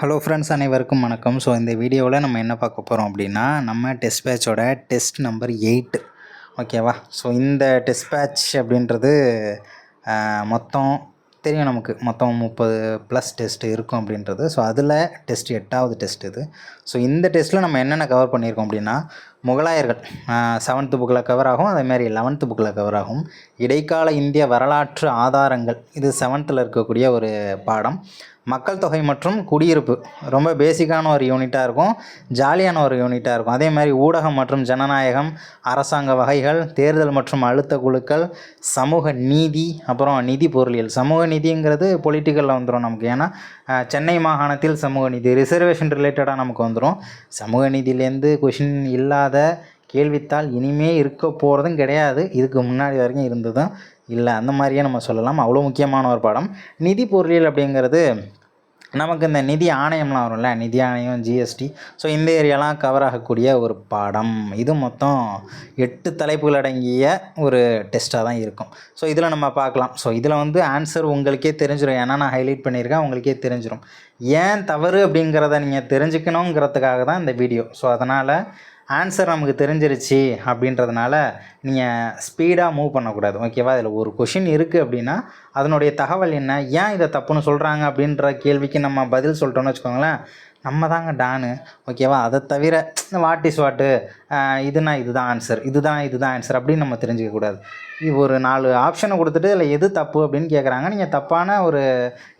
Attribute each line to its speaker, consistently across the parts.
Speaker 1: Hello friends, அனைவருக்கும் வணக்கம். So இந்த வீடியோவில் நம்ம என்ன பார்க்க போகிறோம் அப்படின்னா, நம்ம டெஸ்ட் பேட்சோட டெஸ்ட் நம்பர் 8 ஓகேவா. ஸோ இந்த டெஸ்ட் பேட்ச் அப்படின்றது மொத்தம் தெரியும் நமக்கு, மொத்தம் 30+ டெஸ்ட்டு இருக்கும் அப்படின்றது. ஸோ அதில் டெஸ்ட் 8வது டெஸ்ட் இது. ஸோ இந்த டெஸ்ட்டில் நம்ம என்னென்ன கவர் பண்ணியிருக்கோம் அப்படின்னா, முகலாயர்கள் 7th புக்கில் கவர் ஆகும், அதேமாதிரி 11th புக்கில் கவர் ஆகும். இடைக்கால இந்திய வரலாற்று ஆதாரங்கள் இது 7th இருக்கக்கூடிய ஒரு பாடம். மக்கள் தொகை மற்றும் குடியிருப்பு ரொம்ப பேசிக்கான ஒரு யூனிட்டாக இருக்கும், ஜாலியான ஒரு யூனிட்டாக இருக்கும். அதே மாதிரி ஊடகம் மற்றும் ஜனநாயகம், அரசாங்க வகைகள், தேர்தல் மற்றும் அழுத்த குழுக்கள், சமூக நீதி, அப்புறம் நிதி பொருளியல். சமூக நீதிங்கிறது பொலிட்டிக்கலில் வந்துடும் நமக்கு, ஏன்னா சென்னை மாகாணத்தில் சமூக நீதி ரிசர்வேஷன் ரிலேட்டடாக நமக்கு வந்துடும். சமூக நீதியிலேருந்து கொஷின் இல்லாத கேள்வித்தாள் இனிமே இருக்க போகிறதும் கிடையாது, இதுக்கு முன்னாடி வரைக்கும் இருந்ததும் இல்லை, அந்த மாதிரியே நம்ம சொல்லலாம். அவ்வளோ முக்கியமான ஒரு பாடம். நிதி பொருளியல் அப்படிங்கிறது நமக்கு இந்த நிதி ஆணையம்லாம் வரும்ல, நிதி ஆணையம், ஜிஎஸ்டி, ஸோ இந்த ஏரியாலாம் கவர் ஆகக்கூடிய ஒரு பாடம். இது மொத்தம் 8 தலைப்புகள் அடங்கிய ஒரு டெஸ்ட்டாக தான் இருக்கும். ஸோ இதில் நம்ம பார்க்கலாம். ஸோ இதில் ஆன்சர் உங்களுக்கே தெரிஞ்சிடும், ஏன்னா நான் ஹைலைட் பண்ணியிருக்கேன், உங்களுக்கே தெரிஞ்சிடும். ஏன் தவறு அப்படிங்கிறத நீங்கள் தெரிஞ்சுக்கணுங்கிறதுக்காக தான் இந்த வீடியோ. ஸோ அதனால் ஆன்சர் நமக்கு தெரிஞ்சிருச்சு அப்படின்றதுனால நீங்கள் ஸ்பீடாக மூவ் பண்ணக்கூடாது, ஓகேவா. இதில் ஒரு கொஷின் இருக்குது அப்படின்னா அதனுடைய தகவல் என்ன, ஏன் இதை தப்புன்னு சொல்கிறாங்க அப்படின்ற கேள்விக்கு நம்ம பதில் சொல்லிட்டோன்னு வச்சுக்கோங்களேன், நம்ம தாங்க டானு, ஓகேவா. அதை தவிர வாட் இஸ் வாட்டு, இதுனா இதுதான் ஆன்சர், இதுதான் ஆன்சர் அப்படின்னு நம்ம தெரிஞ்சிக்கக்கூடாது. ஒரு 4 ஆப்ஷனை கொடுத்துட்டு இல்லை எது தப்பு அப்படின்னு கேட்குறாங்க, நீங்கள் தப்பான ஒரு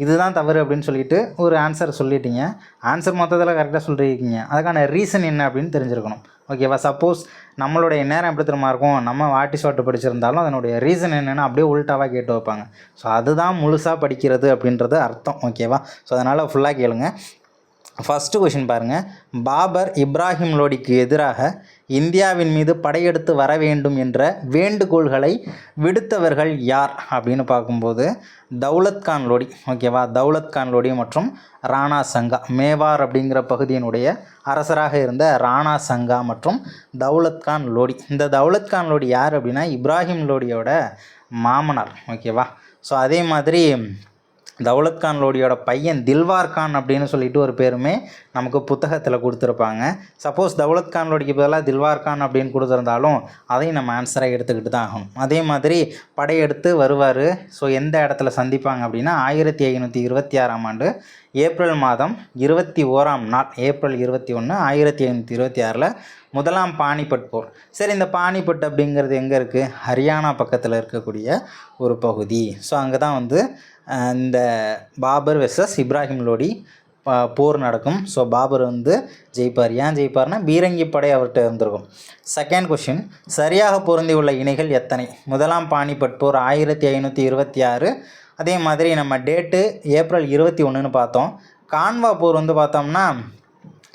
Speaker 1: இதுதான் தவறு அப்படின்னு சொல்லிவிட்டு ஒரு ஆன்சர் சொல்லிட்டீங்க, ஆன்சர் மொத்தத்தில் கரெக்டாக சொல்லியிருக்கீங்க, அதுக்கான ரீசன் என்ன அப்படின்னு தெரிஞ்சிருக்கணும், ஓகேவா. சப்போஸ் நம்மளுடைய நேரம் எப்படி தெரியுமா இருக்கும், நம்ம வாட் இஸ் வாட் படிச்சிருந்தாலும் அதனுடைய ரீசன் என்னென்னு அப்படியே உள்டாவாக கேட்டு வைப்பாங்க. ஸோ அதுதான் முழுசாக படிக்கிறது அப்படின்றது அர்த்தம், ஓகேவா. ஸோ அதனால் ஃபுல்லாக கேளுங்க. ஃபஸ்ட்டு கொஷின் பாருங்கள். பாபர் இப்ராஹிம் லோடிக்கு எதிராக இந்தியாவின் மீது படையெடுத்து வர வேண்டும் என்ற வேண்டுகோள்களை விடுத்தவர்கள் யார் அப்படின்னு பார்க்கும்போது தௌலத் கான் லோடி, ஓகேவா. தௌலத் கான் லோடி மற்றும் ராணா சங்கா, மேவார் அப்படிங்கிற பகுதியினுடைய அரசராக இருந்த ராணா சங்கா மற்றும் தௌலத் கான் லோடி. இந்த தௌலத் கான் லோடி யார் அப்படின்னா இப்ராஹிம் லோடியோட மாமனார், ஓகேவா. ஸோ அதே மாதிரி தௌலத் கான் லோடியோட பையன் தில்வார் கான் அப்படின்னு சொல்லிட்டு ஒரு பேருமே நமக்கு புத்தகத்தில் கொடுத்துருப்பாங்க. சப்போஸ் தௌலத் கான் லோடிக்கு பதிலாக தில்வார் கான் அப்படின்னு கொடுத்துருந்தாலும் அதையும் நம்ம ஆன்சராக எடுத்துக்கிட்டு தான் ஆகணும். அதே மாதிரி படையெடுத்து வருவார். ஸோ எந்த இடத்துல சந்திப்பாங்க அப்படின்னா 1526ஆம் ஆண்டு ஏப்ரல் மாதம் 21ஆம் நாள், ஏப்ரல் 21, 1526 முதலாம் பானிபட் போர். சரி, இந்த பானிபட் அப்படிங்கிறது எங்கே இருக்குது, ஹரியானா பக்கத்தில் இருக்கக்கூடிய ஒரு பகுதி. ஸோ அங்கே தான் இந்த பாபர் வெர்சஸ் இப்ராஹிம் லோடி போர் நடக்கும். ஸோ பாபர் ஜெயிப்பார். ஏன் ஜெயிப்பார்னா பீரங்கி படை அவர்கிட்ட இருந்திருக்கும். செகண்ட் கொஷின், சரியாக பொருந்தி உள்ள இணைகள் எத்தனை? முதலாம் பானிபட் போர் 1526, அதே மாதிரி நம்ம டேட்டு ஏப்ரல் 21ன்னு பார்த்தோம். கான்வா போர் பார்த்தோம்னா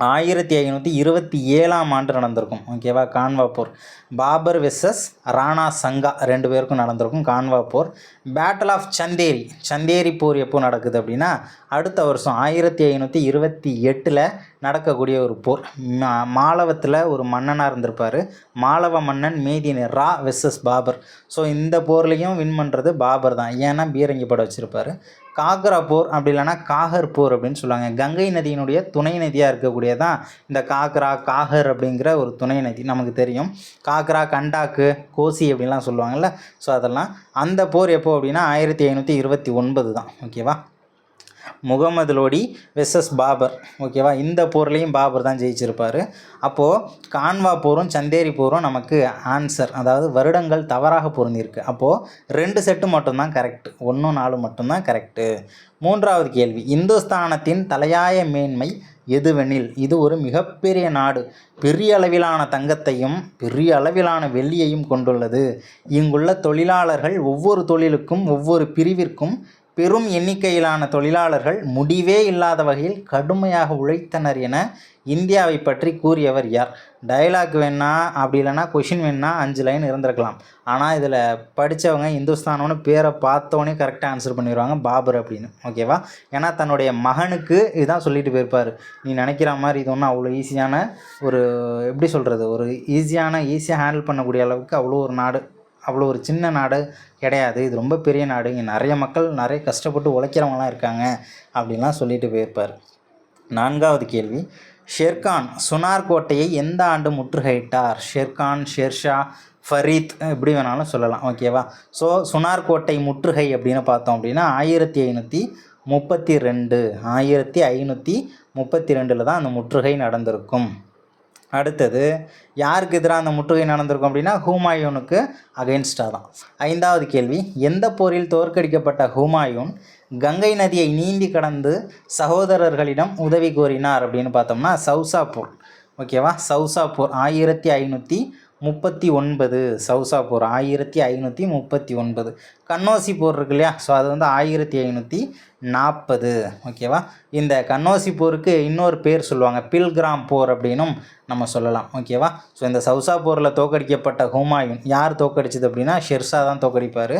Speaker 1: 1527ஆம் ஆண்டு நடந்திருக்கும், ஓகேவா. கான்வா போர் பாபர் வெர்சஸ் ராணா சங்கா 2 பேருக்கும் நடந்திருக்கும் கான்வா போர். பேட்டில் ஆஃப் சந்தேரி போர் எப்போ நடக்குது அப்படின்னா அடுத்த வருஷம் 1528 நடக்கக்கூடிய ஒரு போர். மாலவத்தில் ஒரு மன்னனாக இருந்திருப்பார், மாலவ மன்னன் மேதினி ரா வெர்சஸ் பாபர். ஸோ இந்த போர்லேயும் வின் பண்ணுறது பாபர் தான், ஏன்னா பீரங்கி படம் வச்சுருப்பார். காக்ரா போர் அப்படி இல்லைனா காகர் போர் அப்படின்னு சொல்லுவாங்க. கங்கை நதியினுடைய துணை நதியாக இருக்கக்கூடியதான் இந்த காகர் அப்படிங்கிற ஒரு துணை நதி நமக்கு தெரியும். காக்ரா, கண்டாக்கு, கோசி அப்படின்லாம் சொல்லுவாங்கள்ல. ஸோ அதெல்லாம் அந்த போர் எப்போ அப்படின்னா 1529 தான், ஓகேவா. முகமது லோடி வெர்சஸ் பாபர், ஓகேவா. இந்த போர்லேயும் பாபர் தான் ஜெயிச்சிருப்பார். அப்போது கான்வா போரும் சந்தேரி போரும் நமக்கு ஆன்சர், அதாவது வருடங்கள் தவறாக பொருந்திருக்கு. அப்போது 2 செட்டு மட்டும்தான் கரெக்டு, 1, 4 மட்டும்தான் கரெக்டு. மூன்றாவது கேள்வி, இந்துஸ்தானத்தின் தலையாய மேன்மை எதுவெனில் இது ஒரு மிகப்பெரிய நாடு, பெரிய அளவிலான தங்கத்தையும் பெரிய அளவிலான வெள்ளியையும் கொண்டுள்ளது. இங்குள்ள தொழிலாளர்கள் ஒவ்வொரு தொழிலுக்கும் ஒவ்வொரு பிரிவிற்கும் பெரும் எண்ணிக்கையிலான தொழிலாளர்கள் முடிவே இல்லாத வகையில் கடுமையாக உழைத்தனர் என இந்தியாவை பற்றி கூறியவர் யார்? டைலாக் வேணா அப்படி இல்லைனா கொஷின் வேணா 5 லைன் இருந்திருக்கலாம். ஆனால் இதில் படித்தவங்க இந்துஸ்தானோன்னு பேரை பார்த்தோன்னே கரெக்டாக ஆன்சர் பண்ணிடுவாங்க, பாபர் அப்படின்னு, ஓகேவா. ஏன்னா தன்னுடைய மகனுக்கு இதுதான் சொல்லிட்டு போயிருப்பார், நீ நினைக்கிற மாதிரி இது ஒன்றும் அவ்வளோ ஈஸியான ஒரு எப்படி சொல்கிறது, ஒரு ஈஸியாக ஹேண்டில் பண்ணக்கூடிய அளவுக்கு அவ்வளோ ஒரு நாடு, அவ்வளோ ஒரு சின்ன நாடு கிடையாது, இது ரொம்ப பெரிய நாடு, இங்கே நிறைய மக்கள் நிறைய கஷ்டப்பட்டு உழைக்கிறவங்களாம் இருக்காங்க அப்படின்லாம் சொல்லிட்டு போயிருப்பார். நான்காவது கேள்வி, ஷெர்கான் சுனார் கோட்டையை எந்த ஆண்டு முற்றுகையிட்டார்? ஷெர்கான், ஷெர்ஷா, ஃபரீத் இப்படி வேணாலும் சொல்லலாம். ஓகேவா? ஸோ சுனார் கோட்டை முற்றுகை அப்படின்னு பார்த்தோம் அப்படின்னா 1532 1532 தான் அந்த முற்றுகை நடந்திருக்கும். அடுத்தது யாருக்கு எதிராக அந்த முற்றுகை நடந்திருக்கும் அப்படின்னா ஹுமாயூனுக்கு அகெயின்ஸ்டாக தான். ஐந்தாவது கேள்வி, எந்த போரில் தோற்கடிக்கப்பட்ட ஹுமாயூன் கங்கை நதியை நீந்தி கடந்து சகோதரர்களிடம் உதவி கோரினார் அப்படின்னு பார்த்தோம்னா சௌசா போர். ஓகேவா? சௌசா போர் 1539. சௌசா போர் 1539. கன்னோசி போர் இருக்கு இல்லையா? ஸோ அது வந்து 1540. ஓகேவா? இந்த கன்னோசி போருக்கு இன்னொரு பேர் சொல்லுவாங்க, பில்கிராம் போர் அப்படின்னும் நம்ம சொல்லலாம். ஓகேவா? ஸோ இந்த சௌசா போரில் தோற்கடிக்கப்பட்ட ஹுமாயூன் யார் தோற்கடிச்சது அப்படின்னா ஷெர்ஷா தான் தோற்கடிப்பார்.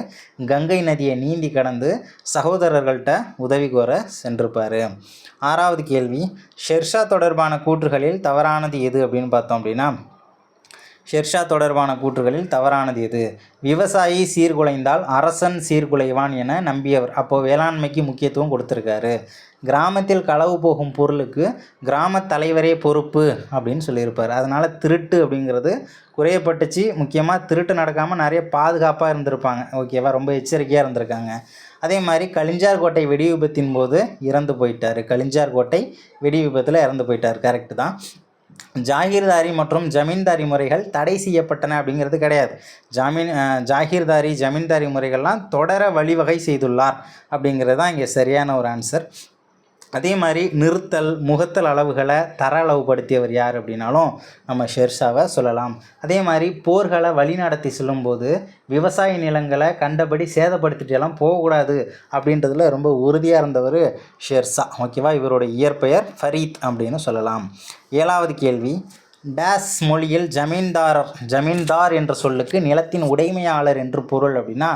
Speaker 1: கங்கை நதியை நீந்தி கடந்து சகோதரர்கள்ட்ட உதவி கோர சென்றிருப்பார். ஆறாவது கேள்வி, ஷெர்ஷா தொடர்பான கூற்றுகளில் தவறானது எது அப்படின்னு பார்த்தோம் அப்படின்னா ஷெர்ஷா தொடர்பான கூற்றுகளில் தவறானது எது? விவசாயி சீர்குலைந்தால் அரசன் சீர்குலைவான் என நம்பியவர். அப்போது வேளாண்மைக்கு முக்கியத்துவம் கொடுத்துருக்காரு. கிராமத்தில் களவு போகும் பொருளுக்கு கிராம தலைவரே பொறுப்பு அப்படின்னு சொல்லியிருப்பார். அதனால் திருட்டு அப்படிங்கிறது குறையப்பட்டுச்சு. முக்கியமாக திருட்டு நடக்காமல் நிறைய பாதுகாப்பாக இருந்திருப்பாங்க. ஓகேவா? ரொம்ப எச்சரிக்கையாக இருந்திருக்காங்க. அதே மாதிரி கலிஞ்சார் கோட்டை வெடி விபத்தின் போது இறந்து போயிட்டார். கலிஞ்சார் கோட்டை வெடி விபத்தில் இறந்து போயிட்டார். கரெக்டு தான். ஜாகீர்தாரி மற்றும் ஜமீன்தாரி முறைகள் தடை செய்யப்பட்டன அப்படிங்கிறது கிடையாது. ஜாகீர்தாரி ஜமீன்தாரி முறைகள்லாம் தொடர வழிவகை செய்துள்ளார் அப்படிங்கிறது தான் இங்கே சரியான ஒரு ஆன்சர். அதே மாதிரி நிறுத்தல் முகத்தல் அளவுகளை தர அளவுபடுத்தியவர் யார் அப்படின்னாலும் நம்ம ஷெர்ஷாவை சொல்லலாம். அதே மாதிரி போர்களை வழிநடத்தி செல்லும்போது விவசாய நிலங்களை கண்டபடி சேதப்படுத்திட்டு எல்லாம் போகக்கூடாது அப்படின்றதுல ரொம்ப உறுதியாக இருந்தவர் ஷெர்ஷா. ஓகேவா? இவருடைய இயற்பெயர் ஃபரீத் அப்படின்னு சொல்லலாம். ஏழாவது கேள்வி, டேஸ் மொழியில் ஜமீன்தார் என்ற சொல்லுக்கு நிலத்தின் உடைமையாளர் என்று பொருள் அப்படின்னா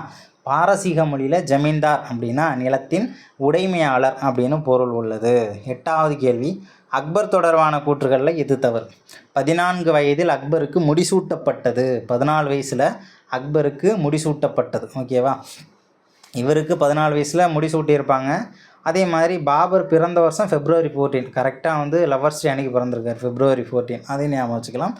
Speaker 1: பாரசீக மொழியில் ஜமீன்தார் அப்படின்னா நிலத்தின் உடைமையாளர் அப்படின்னு பொருள் உள்ளது. எட்டாவது கேள்வி, அக்பர் தொடர்பான கூற்றுகளில் எது தவறு? 14 வயதில் அக்பருக்கு முடிசூட்டப்பட்டது. 14 வயசில் அக்பருக்கு முடிசூட்டப்பட்டது. ஓகேவா? இவருக்கு 14 வயசில் முடிசூட்டியிருப்பாங்க. அதே மாதிரி பாபர் பிறந்த வருஷம் February 14. கரெக்டாக வந்து லவர்ஸ் டே அன்றைக்கி பிறந்திருக்கார், February 14. அதையும் ஞாபகம் வச்சுக்கலாம்.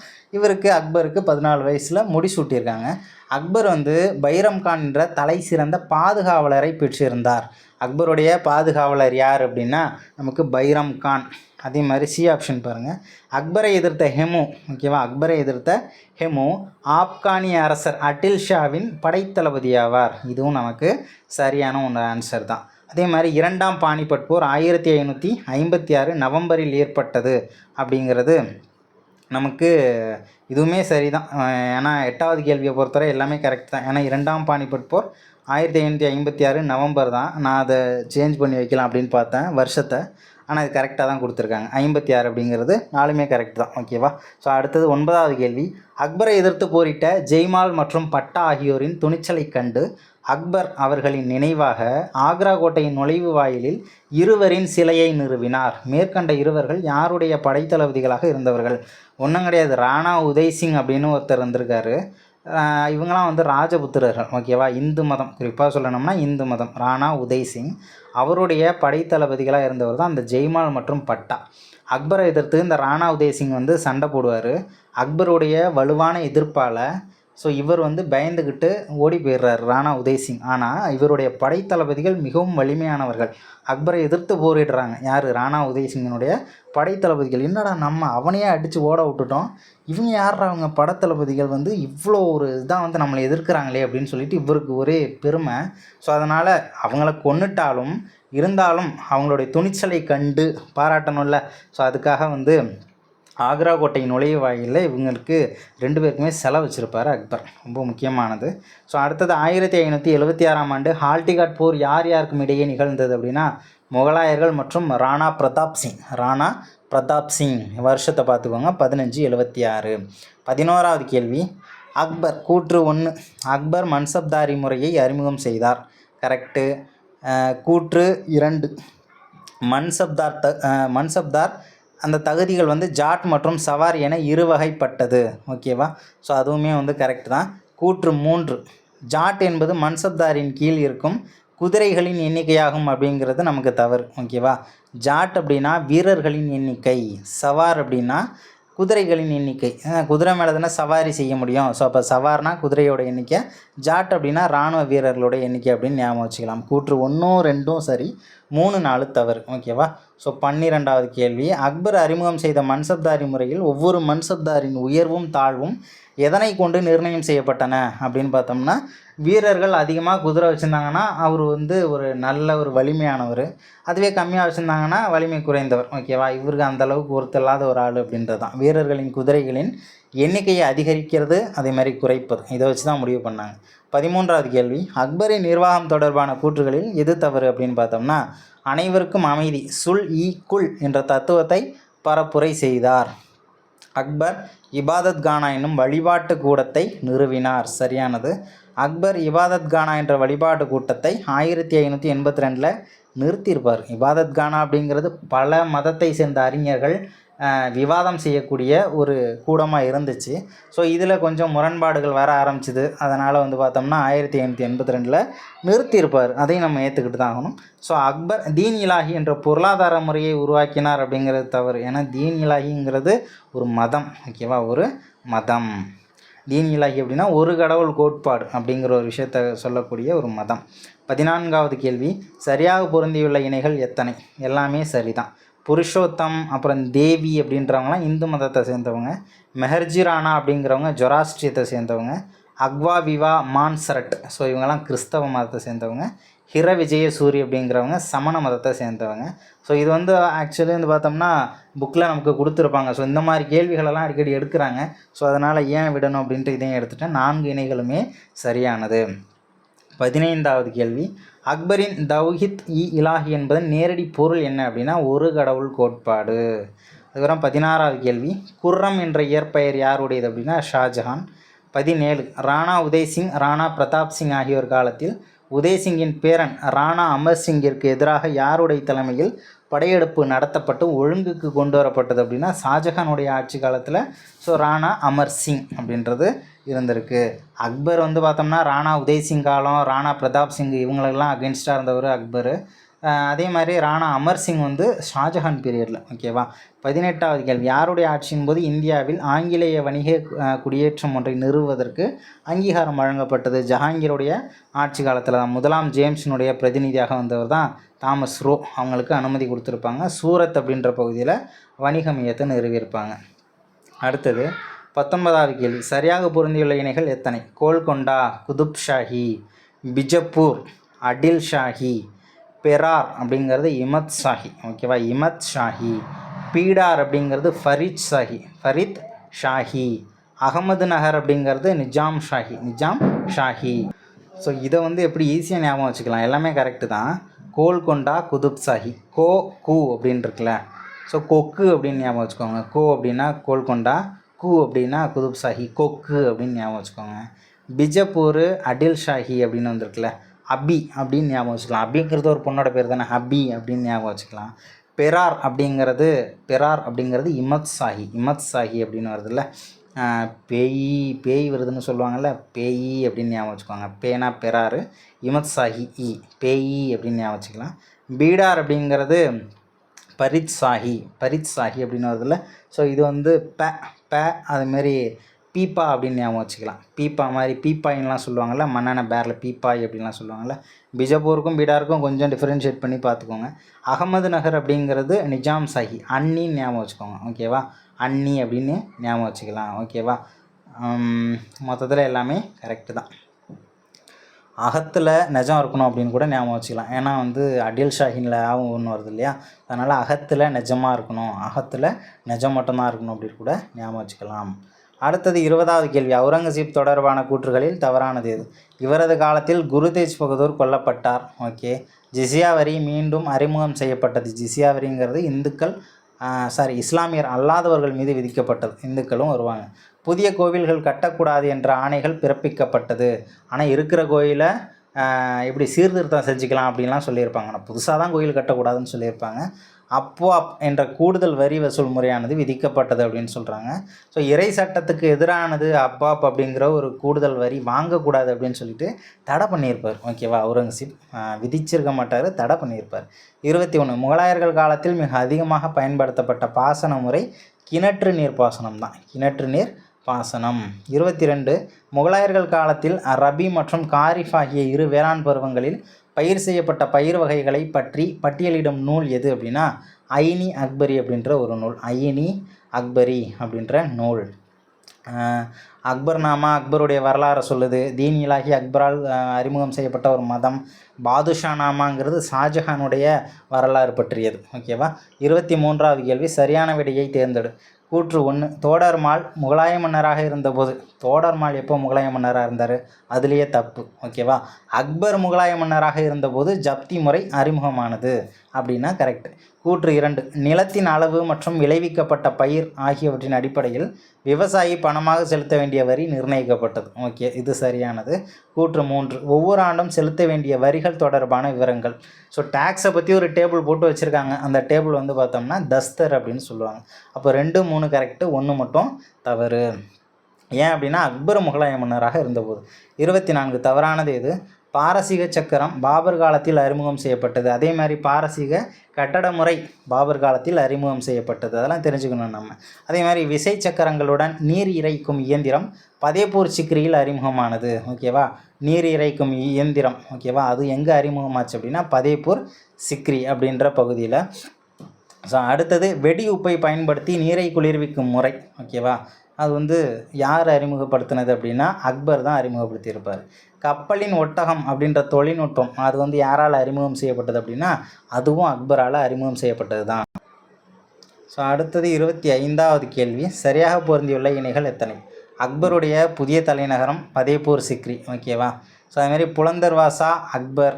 Speaker 1: அக்பருக்கு 14 வயசில் முடிசூட்டியிருக்காங்க. அக்பர் வந்து பைரம் கான் என்ற தலை சிறந்த பாதுகாவலரை பெற்றிருந்தார். அக்பருடைய பாதுகாவலர் யார் அப்படின்னா நமக்கு பைரம் கான். அதே மாதிரி சி ஆப்ஷன் பாருங்கள். அக்பரை எதிர்த்த ஹெமு. ஓகேவா? அக்பரை எதிர்த்த ஹெமு ஆப்கானிய அரசர் அட்டில் ஷாவின் படைத்தளபதி ஆவார். இதுவும் நமக்கு சரியான ஒன்று ஆன்சர் தான். அதே மாதிரி 2ஆம் பானிபட் போர் 1556 நவம்பரில் ஏற்பட்டது அப்படிங்கிறது நமக்கு இதுவுமே சரி தான். ஏன்னா 8வது கேள்வியை பொறுத்தவரை எல்லாமே கரெக்ட் தான். ஏன்னா 2ஆம் பானிபட் போர் 1556 நவம்பர் தான். நான் அதை சேஞ்ச் பண்ணி வைக்கலாம் அப்படின்னு பார்த்தேன் வருஷத்தை. ஆனால் அது கரெக்டாக தான் கொடுத்துருக்காங்க. 56 அப்படிங்கிறது நாலுமே கரெக்ட் தான். ஓகேவா? ஸோ அடுத்தது 9வது கேள்வி, அக்பரை எதிர்த்து போரிட்ட ஜெய்மால் மற்றும் பட்டா ஆகியோரின் துணிச்சலை கண்டு அக்பர் அவர்களின் நினைவாக ஆக்ரா கோட்டையின் நுழைவு வாயிலில் இருவரின் சிலையை நிறுவினார். மேற்கண்ட இருவர்கள் யாருடைய படைத்தளபதிகளாக இருந்தவர்கள்? ஒன்றும் கிடையாது, ராணா உதய்சிங் அப்படின்னு ஒருத்தர் இருந்திருக்காரு. இவங்களாம் வந்து ராஜபுத்திரர்கள். ஓகேவா? இந்து மதம், குறிப்பாக சொல்லணும்னா இந்து மதம். ராணா உதய்சிங் அவருடைய படைத்தளபதிகளாக இருந்தவர் தான் அந்த ஜெய்மால் மற்றும் பட்டா. அக்பரை எதிர்த்து இந்த ராணா உதய்சிங் வந்து சண்டை போடுவார். அக்பருடைய வலுவான எதிர்ப்பால் இவர் வந்து பயந்துக்கிட்டு ஓடி போயிடுறார் ராணா உதய்சிங். ஆனால் இவருடைய படைத்தளபதிகள் மிகவும் வலிமையானவர்கள். அக்பரை எதிர்த்து போரிடுறாங்க. யார்? ராணா உதய்சிங்கினுடைய படைத்தளபதிகள். என்னடா நம்ம அவனையே அடித்து ஓட விட்டுட்டோம், இவங்க யார் அவங்க படைத்தளபதிகள் வந்து இவ்வளோ ஒரு இதாக வந்து நம்மளை எதிர்க்கிறாங்களே அப்படின்னு சொல்லிட்டு இவருக்கு ஒரே பெருமை. அதனால் அவங்கள கொன்னுட்டாலும் இருந்தாலும் அவங்களுடைய துணிச்சலை கண்டு பாராட்டணும்ல. அதுக்காக வந்து ஆக்ரா கோட்டை நுழைவு வாயிலில் இவங்களுக்கு 2 பேருக்குமே செலவு வச்சுருப்பார் அக்பர். ரொம்ப முக்கியமானது. அடுத்தது 1576ஆம் ஆண்டு ஹால்டிகாட் போர் யார் யாருக்கும் இடையே நிகழ்ந்தது அப்படின்னா முகலாயர்கள் மற்றும் ராணா பிரதாப் சிங். வருஷத்தை பார்த்துக்கோங்க, 1576. 11வது கேள்வி, அக்பர் கூற்று 1, அக்பர் மன்சப்தாரி முறையை அறிமுகம் செய்தார். கரெக்டு. கூற்று 2, மன்சப்தார் அந்த தகுதிகள் வந்து ஜாட் மற்றும் சவார் என இருவகைப்பட்டது. ஓகேவா? அதுவுமே வந்து கரெக்ட் தான். கூற்று 3, ஜாட் என்பது மன்சப்தாரின் கீழ் இருக்கும் குதிரைகளின் எண்ணிக்கையாகும் அப்படிங்கிறது நமக்கு தவறு. ஓகேவா. ஜாட் அப்படின்னா வீரர்களின் எண்ணிக்கை, சவார் அப்படின்னா குதிரைகளின் எண்ணிக்கை. குதிரை மேலே தானே சவாரி செய்ய முடியும். ஸோ அப்போ சவார்னா குதிரையோட எண்ணிக்கை, ஜாட் அப்படின்னா இராணுவ வீரர்களோட எண்ணிக்கை அப்படின்னு ஞாபகம் வச்சுக்கலாம். கூற்று 1ம் 2ம் சரி, 3 4 தவறு. ஓகேவா. ஸோ 12வது கேள்வி, அக்பர் அறிமுகம் செய்த மன்சப்தாரி முறையில் ஒவ்வொரு மன்சப்தாரின் உயர்வும் தாழ்வும் எதனை கொண்டு நிர்ணயம் செய்யப்பட்டன அப்படின்னு பார்த்தோம்னா, வீரர்கள் அதிகமாக குதிரை வச்சுருந்தாங்கன்னா அவர் ஒரு நல்ல ஒரு வலிமையானவர், அதுவே கம்மியாக வச்சுருந்தாங்கன்னா வலிமை குறைந்தவர். ஓகேவா. இவருக்கு அந்தளவுக்கு ஒருத்தல்லாத ஒரு ஆள் அப்படின்றது தான். வீரர்களின் குதிரைகளின் எண்ணிக்கையை அதிகரிக்கிறது, அதே மாதிரி குறைப்பது, இதை வச்சு தான் முடிவு பண்ணாங்க. 13வது கேள்வி, அக்பரின் நிர்வாகம் தொடர்பான கூற்றுகளில் எது தவறு அப்படின்னு பார்த்தோம்னா, அனைவருக்கும் அமைதி சுல் ஈ குல் என்ற தத்துவத்தை பரப்புரை செய்தார். அக்பர் இபாதத் கானா என்னும் வழிபாட்டு கூடத்தை நிறுவினார். சரியானது. அக்பர் இபாதத் கானா என்ற வழிபாட்டு கூட்டத்தை 1582 நிறுத்தியிருப்பார். இபாதத் கானா அப்படிங்கிறது பல மதத்தை சேர்ந்த அறிஞர்கள் விவாதம் செய்யக்கூடிய ஒரு கூடமாக இருந்துச்சு. ஸோ இதில் கொஞ்சம் முரண்பாடுகள் வர ஆரம்பிச்சிது. அதனால் பார்த்தோம்னா 1582 நிறுத்தியிருப்பார். அதையும் நம்ம ஏற்றுக்கிட்டு தான் ஆகணும். ஸோ அக்பர் தீன் இலாஹி என்ற பொருளாதார முறையை உருவாக்கினார் அப்படிங்கிறது தவறு. ஏன்னா தீன் இலாஹிங்கிறது ஒரு மதம். ஓகேவா. ஒரு மதம். தீன் இலாஹி அப்படின்னா ஒரு கடவுள் கோட்பாடு அப்படிங்கிற ஒரு விஷயத்தை சொல்லக்கூடிய ஒரு மதம். 14வது கேள்வி, சரியாக பொருந்தியுள்ள இணைகள் எத்தனை? எல்லாமே சரிதான். புருஷோத்தம் அப்புறம் தேவி அப்படின்றவங்களாம் இந்து மதத்தை சேர்ந்தவங்க. மெஹர்ஜி ராணா அப்படிங்கிறவங்க ஜொராஸ்ட்ரியத்தை சேர்ந்தவங்க. அக்வா விவா மான்சரட், ஸோ இவங்கெல்லாம் கிறிஸ்தவ மதத்தை சேர்ந்தவங்க. ஹிர விஜயசூரி அப்படிங்கிறவங்க சமண மதத்தை சேர்ந்தவங்க. ஸோ இது ஆக்சுவலி பார்த்தோம்னா புக்கில் நமக்கு கொடுத்துருப்பாங்க. ஸோ இந்த மாதிரி கேள்விகளெல்லாம் அடிக்கடி எடுக்கிறாங்க. ஸோ அதனால் ஏன் விடணும் அப்படின்ட்டு இதையும் எடுத்துட்டேன். 4 இணைகளுமே சரியானது. 15வது கேள்வி, அக்பரின் தௌஹித் இ இலாஹி என்பதன் நேரடி பொருள் என்ன அப்படின்னா ஒரு கடவுள் கோட்பாடு. அதுக்கப்புறம் 16வது கேள்வி, குர்ரம் என்ற இயற்பெயர் யாருடையது அப்படின்னா ஷாஜஹான். 17, ராணா உதய்சிங் ராணா பிரதாப் சிங் ஆகியோர் காலத்தில் உதய்சிங்கின் பேரன் ராணா அமர் சிங்கிற்கு எதிராக யாருடைய தலைமையில் படையெடுப்பு நடத்தப்பட்டு ஒழுங்குக்கு கொண்டு வரப்பட்டது அப்படின்னா ஷாஜஹானுடைய ஆட்சி காலத்தில். ஸோ ராணா அமர் சிங் அப்படின்றது இருந்திருக்கு. அக்பர் பார்த்தோம்னா ராணா உதய்சிங் காலம், ராணா பிரதாப் சிங் இவங்களெல்லாம் அகென்ஸ்டாக இருந்தவர் அக்பர். அதே மாதிரி ராணா அமர் சிங் ஷாஜஹான் பீரியடில். ஓகேவா. 18வது கேள்வி, யாருடைய ஆட்சியின் போது இந்தியாவில் ஆங்கிலேய வணிக குடியேற்றம் ஒன்றை நிறுவுவதற்கு அங்கீகாரம் வழங்கப்பட்டது? ஜஹாங்கீருடைய ஆட்சி காலத்தில் தான். 1ஆம் ஜேம்ஸினுடைய பிரதிநிதியாக வந்தவர் தான் தாமஸ் ரோ. அவங்களுக்கு அனுமதி கொடுத்துருப்பாங்க. சூரத் அப்படின்ற பகுதியில் வணிக மையத்தை நிறுவியிருப்பாங்க. அடுத்தது 19வது கேள்வி, சரியாக பொருந்தியுள்ள இணைகள் எத்தனை? கோல்கொண்டா, குதுப் ஷாஹி, பிஜப்பூர், அடில் ஷாஹி, பெரார் அப்படிங்கிறது இமத் ஷாஹி. ஓகேவா. இமத் ஷாஹி. பீடார் அப்படிங்கிறது ஃபரித் ஷாஹி. அகமது நகர் அப்படிங்கிறது நிஜாம் ஷாஹி. ஸோ இதை எப்படி ஈஸியாக ஞாபகம் வச்சுக்கலாம். எல்லாமே கரெக்டு தான். கோல்கொண்டா, குதுப் ஷாஹி. கு அப்படின்னு இருக்குல்ல. ஸோ கொக்கு அப்படின்னு ஞாபகம் வச்சுக்கோங்க. கோ அப்படின்னா கோல்கொண்டா, கு அப்படின்னா குதுப் ஷாஹி, கொக்கு அப்படின்னு ஞாபகம் வச்சுக்கோங்க. பிஜப்பூர், அடில் ஷாஹி அப்படின்னு வந்திருக்குல்ல. அபி அப்படின்னு ஞாபகம் வச்சுக்கலாம். அபிங்கிறது ஒரு பொண்ணோட பேர் தானே, அபி அப்படின்னு ஞாபகம் வச்சுக்கலாம். பெரார் அப்படிங்கிறது இமத் ஷாஹி அப்படின்னு வருதுல்ல. பேய் வருதுன்னு சொல்லுவாங்கள்ல, பேய் அப்படின்னு ஞாபகம் வச்சுக்கோங்க. பேனா பெரார், இமத் ஷாஹி பேய் அப்படின்னு ஞாபகம் வச்சுக்கலாம். பீடார் அப்படிங்கிறது பரித் ஷாஹி அப்படின்னு வருதுல்ல. ஸோ இது ப அதுமாரி பீப்பா அப்படின்னு ஞாபகம் வச்சுக்கலாம். பீப்பா மாதிரி பீப்பாயின்லாம் சொல்லுவாங்கள்ல, மண்ணெண்ண பேரில் பீப்பாய் அப்படின்லாம் சொல்லுவாங்கள்ல. பிஜப்பூருக்கும் பீடாருக்கும் கொஞ்சம் டிஃப்ரென்ஷியேட் பண்ணி பார்த்துக்கோங்க. அகமது நகர் அப்படிங்கிறது நிஜாம் ஷாஹி, அன்னின்னு ஞாபகம் வச்சுக்கோங்க. ஓகேவா. அன்னி அப்படின்னு ஞாபகம் வச்சுக்கலாம். ஓகேவா. மொத்தத்தில் எல்லாமே கரெக்டு தான். அகத்தில் நிஜம் இருக்கணும் அப்படின்னு கூட ஞாபகம் வச்சுக்கலாம். ஏன்னா அடில் ஷாஹினில் ஒன்று வருது இல்லையா. அதனால் அகத்தில் நிஜமாக இருக்கணும், அகத்தில் நிஜம் மட்டும்தான் இருக்கணும் அப்படின்னு கூட ஞாபகம் வச்சுக்கலாம். அடுத்தது 20வது கேள்வி, அவுரங்கசீப் தொடர்பான கூற்றுகளில் தவறானது எது? இவரது காலத்தில் குரு தேஜ் பகதூர் கொல்லப்பட்டார். ஓகே. ஜிசியா வரி மீண்டும் அறிமுகம் செய்யப்பட்டது. ஜிசியா வரிங்கிறது இஸ்லாமியர் அல்லாதவர்கள் மீது விதிக்கப்பட்டது. இந்துக்களும் வருவாங்க. புதிய கோவில்கள் கட்டக்கூடாது என்ற ஆணைகள் பிறப்பிக்கப்பட்டது. ஆனால் இருக்கிற கோயிலை எப்படி சீர்திருத்தம் செஞ்சுக்கலாம் அப்படின்லாம் சொல்லியிருப்பாங்க. ஆனால் புதுசாக தான் கோயில் கட்டக்கூடாதுன்னு சொல்லியிருப்பாங்க. அப்வாப் என்ற கூடுதல் வரி வசூல் முறையானது விதிக்கப்பட்டது அப்படின்னு சொல்கிறாங்க. ஸோ இறை சட்டத்துக்கு எதிரானது அப்வாப் அப்படிங்கிற ஒரு கூடுதல் வரி வாங்கக்கூடாது அப்படின்னு சொல்லிட்டு தடை பண்ணியிருப்பார். ஓகேவா, அவுரங்கசீப் விதிச்சிருக்க மாட்டார், தடை பண்ணியிருப்பார். 21 முகலாயர்கள் காலத்தில் மிக அதிகமாக பயன்படுத்தப்பட்ட பாசன முறை கிணற்று நீர் பாசனம் தான். கிணற்று நீர் பாசனம். 22 முகலாயர்கள் காலத்தில் ரபி மற்றும் காரிஃப் ஆகிய இரு வேளாண் பருவங்களில் பயிர் செய்யப்பட்ட பயிர் வகைகளை பற்றி பட்டியலிடும் நூல் எது அப்படின்னா ஐனி அக்பரி அப்படின்ற ஒரு நூல். ஐனி அக்பரி அப்படின்ற நூல். அக்பர்நாமா அக்பருடைய வரலாறு சொல்லுது. தீன் இலாஹி அக்பரால் அறிமுகம் செய்யப்பட்ட ஒரு மதம். பாதுஷா நாமாங்கிறது ஷாஜஹானுடைய வரலாறு பற்றியது. ஓகேவா. 23வது கேள்வி சரியான விடையை தேர்ந்தெடு. கூற்று 1 தோடர்மால் முகலாய மன்னராக இருந்தபோது. தோடர்மால் எப்போ முகலாய மன்னராக இருந்தார், அதுலேயே தப்பு. ஓகேவா. அக்பர் முகலாய மன்னராக இருந்தபோது ஜப்தி முறை அறிமுகமானது அப்படின்னா கரெக்ட். கூற்று 2 நிலத்தின் அளவு மற்றும் விளைவிக்கப்பட்ட பயிர் ஆகியவற்றின் அடிப்படையில் விவசாயி பணமாக செலுத்த வேண்டிய வரி நிர்ணயிக்கப்பட்டது. ஓகே, இது சரியானது. கூற்று 3 ஒவ்வொரு ஆண்டும் செலுத்த வேண்டிய வரிகள் தொடர்பான விவரங்கள். ஸோ டேக்ஸை பற்றி ஒரு டேபிள் போட்டு வச்சுருக்காங்க. அந்த டேபிள் வந்து பார்த்தோம்னா தஸ்தர் அப்படின்னு சொல்லுவாங்க. அப்போ 2, 3 கரெக்டு, 1 மட்டும் தவறு. ஏன் அப்படின்னா அக்பர் முகலாய மன்னராக இருந்தபோது. 24 தவறானது எது? பாரசீக சக்கரம் பாபர் காலத்தில் அறிமுகம் செய்யப்பட்டது. அதே மாதிரி பாரசீக கட்டட முறை பாபர் காலத்தில் அறிமுகம் செய்யப்பட்டது. அதெல்லாம் தெரிஞ்சுக்கணும் நம்ம. அதே மாதிரி விசை சக்கரங்களுடன் நீர் இறைக்கும் இயந்திரம் பதேபூர் சிக்ரியில் அறிமுகமானது. ஓகேவா. நீர் இறைக்கும் இயந்திரம் ஓகேவா, அது எங்கே அறிமுகமாச்சு அப்படின்னா பதேபூர் சிக்ரி அப்படின்ற பகுதியில். ஸோ அடுத்தது வெடி உப்பை பயன்படுத்தி நீரை குளிர்விக்கும் முறை. ஓகேவா, அது வந்து யார் அறிமுகப்படுத்தினது அப்படின்னா அக்பர் தான் அறிமுகப்படுத்தியிருப்பார். கப்பலின் ஒட்டகம் அப்படின்ற தொழில்நுட்பம் அது வந்து யாரால் அறிமுகம் செய்யப்பட்டது அப்படின்னா அதுவும் அக்பரால் அறிமுகம் செய்யப்பட்டது தான். ஸோ அடுத்தது 25வது கேள்வி சரியாக பொருந்தியுள்ள இணைகள் எத்தனை? அக்பருடைய புதிய தலைநகரம் பதேபூர் சிக்ரி. ஓகேவா. ஸோ அதுமாரி புலந்தர்வாசா அக்பர்.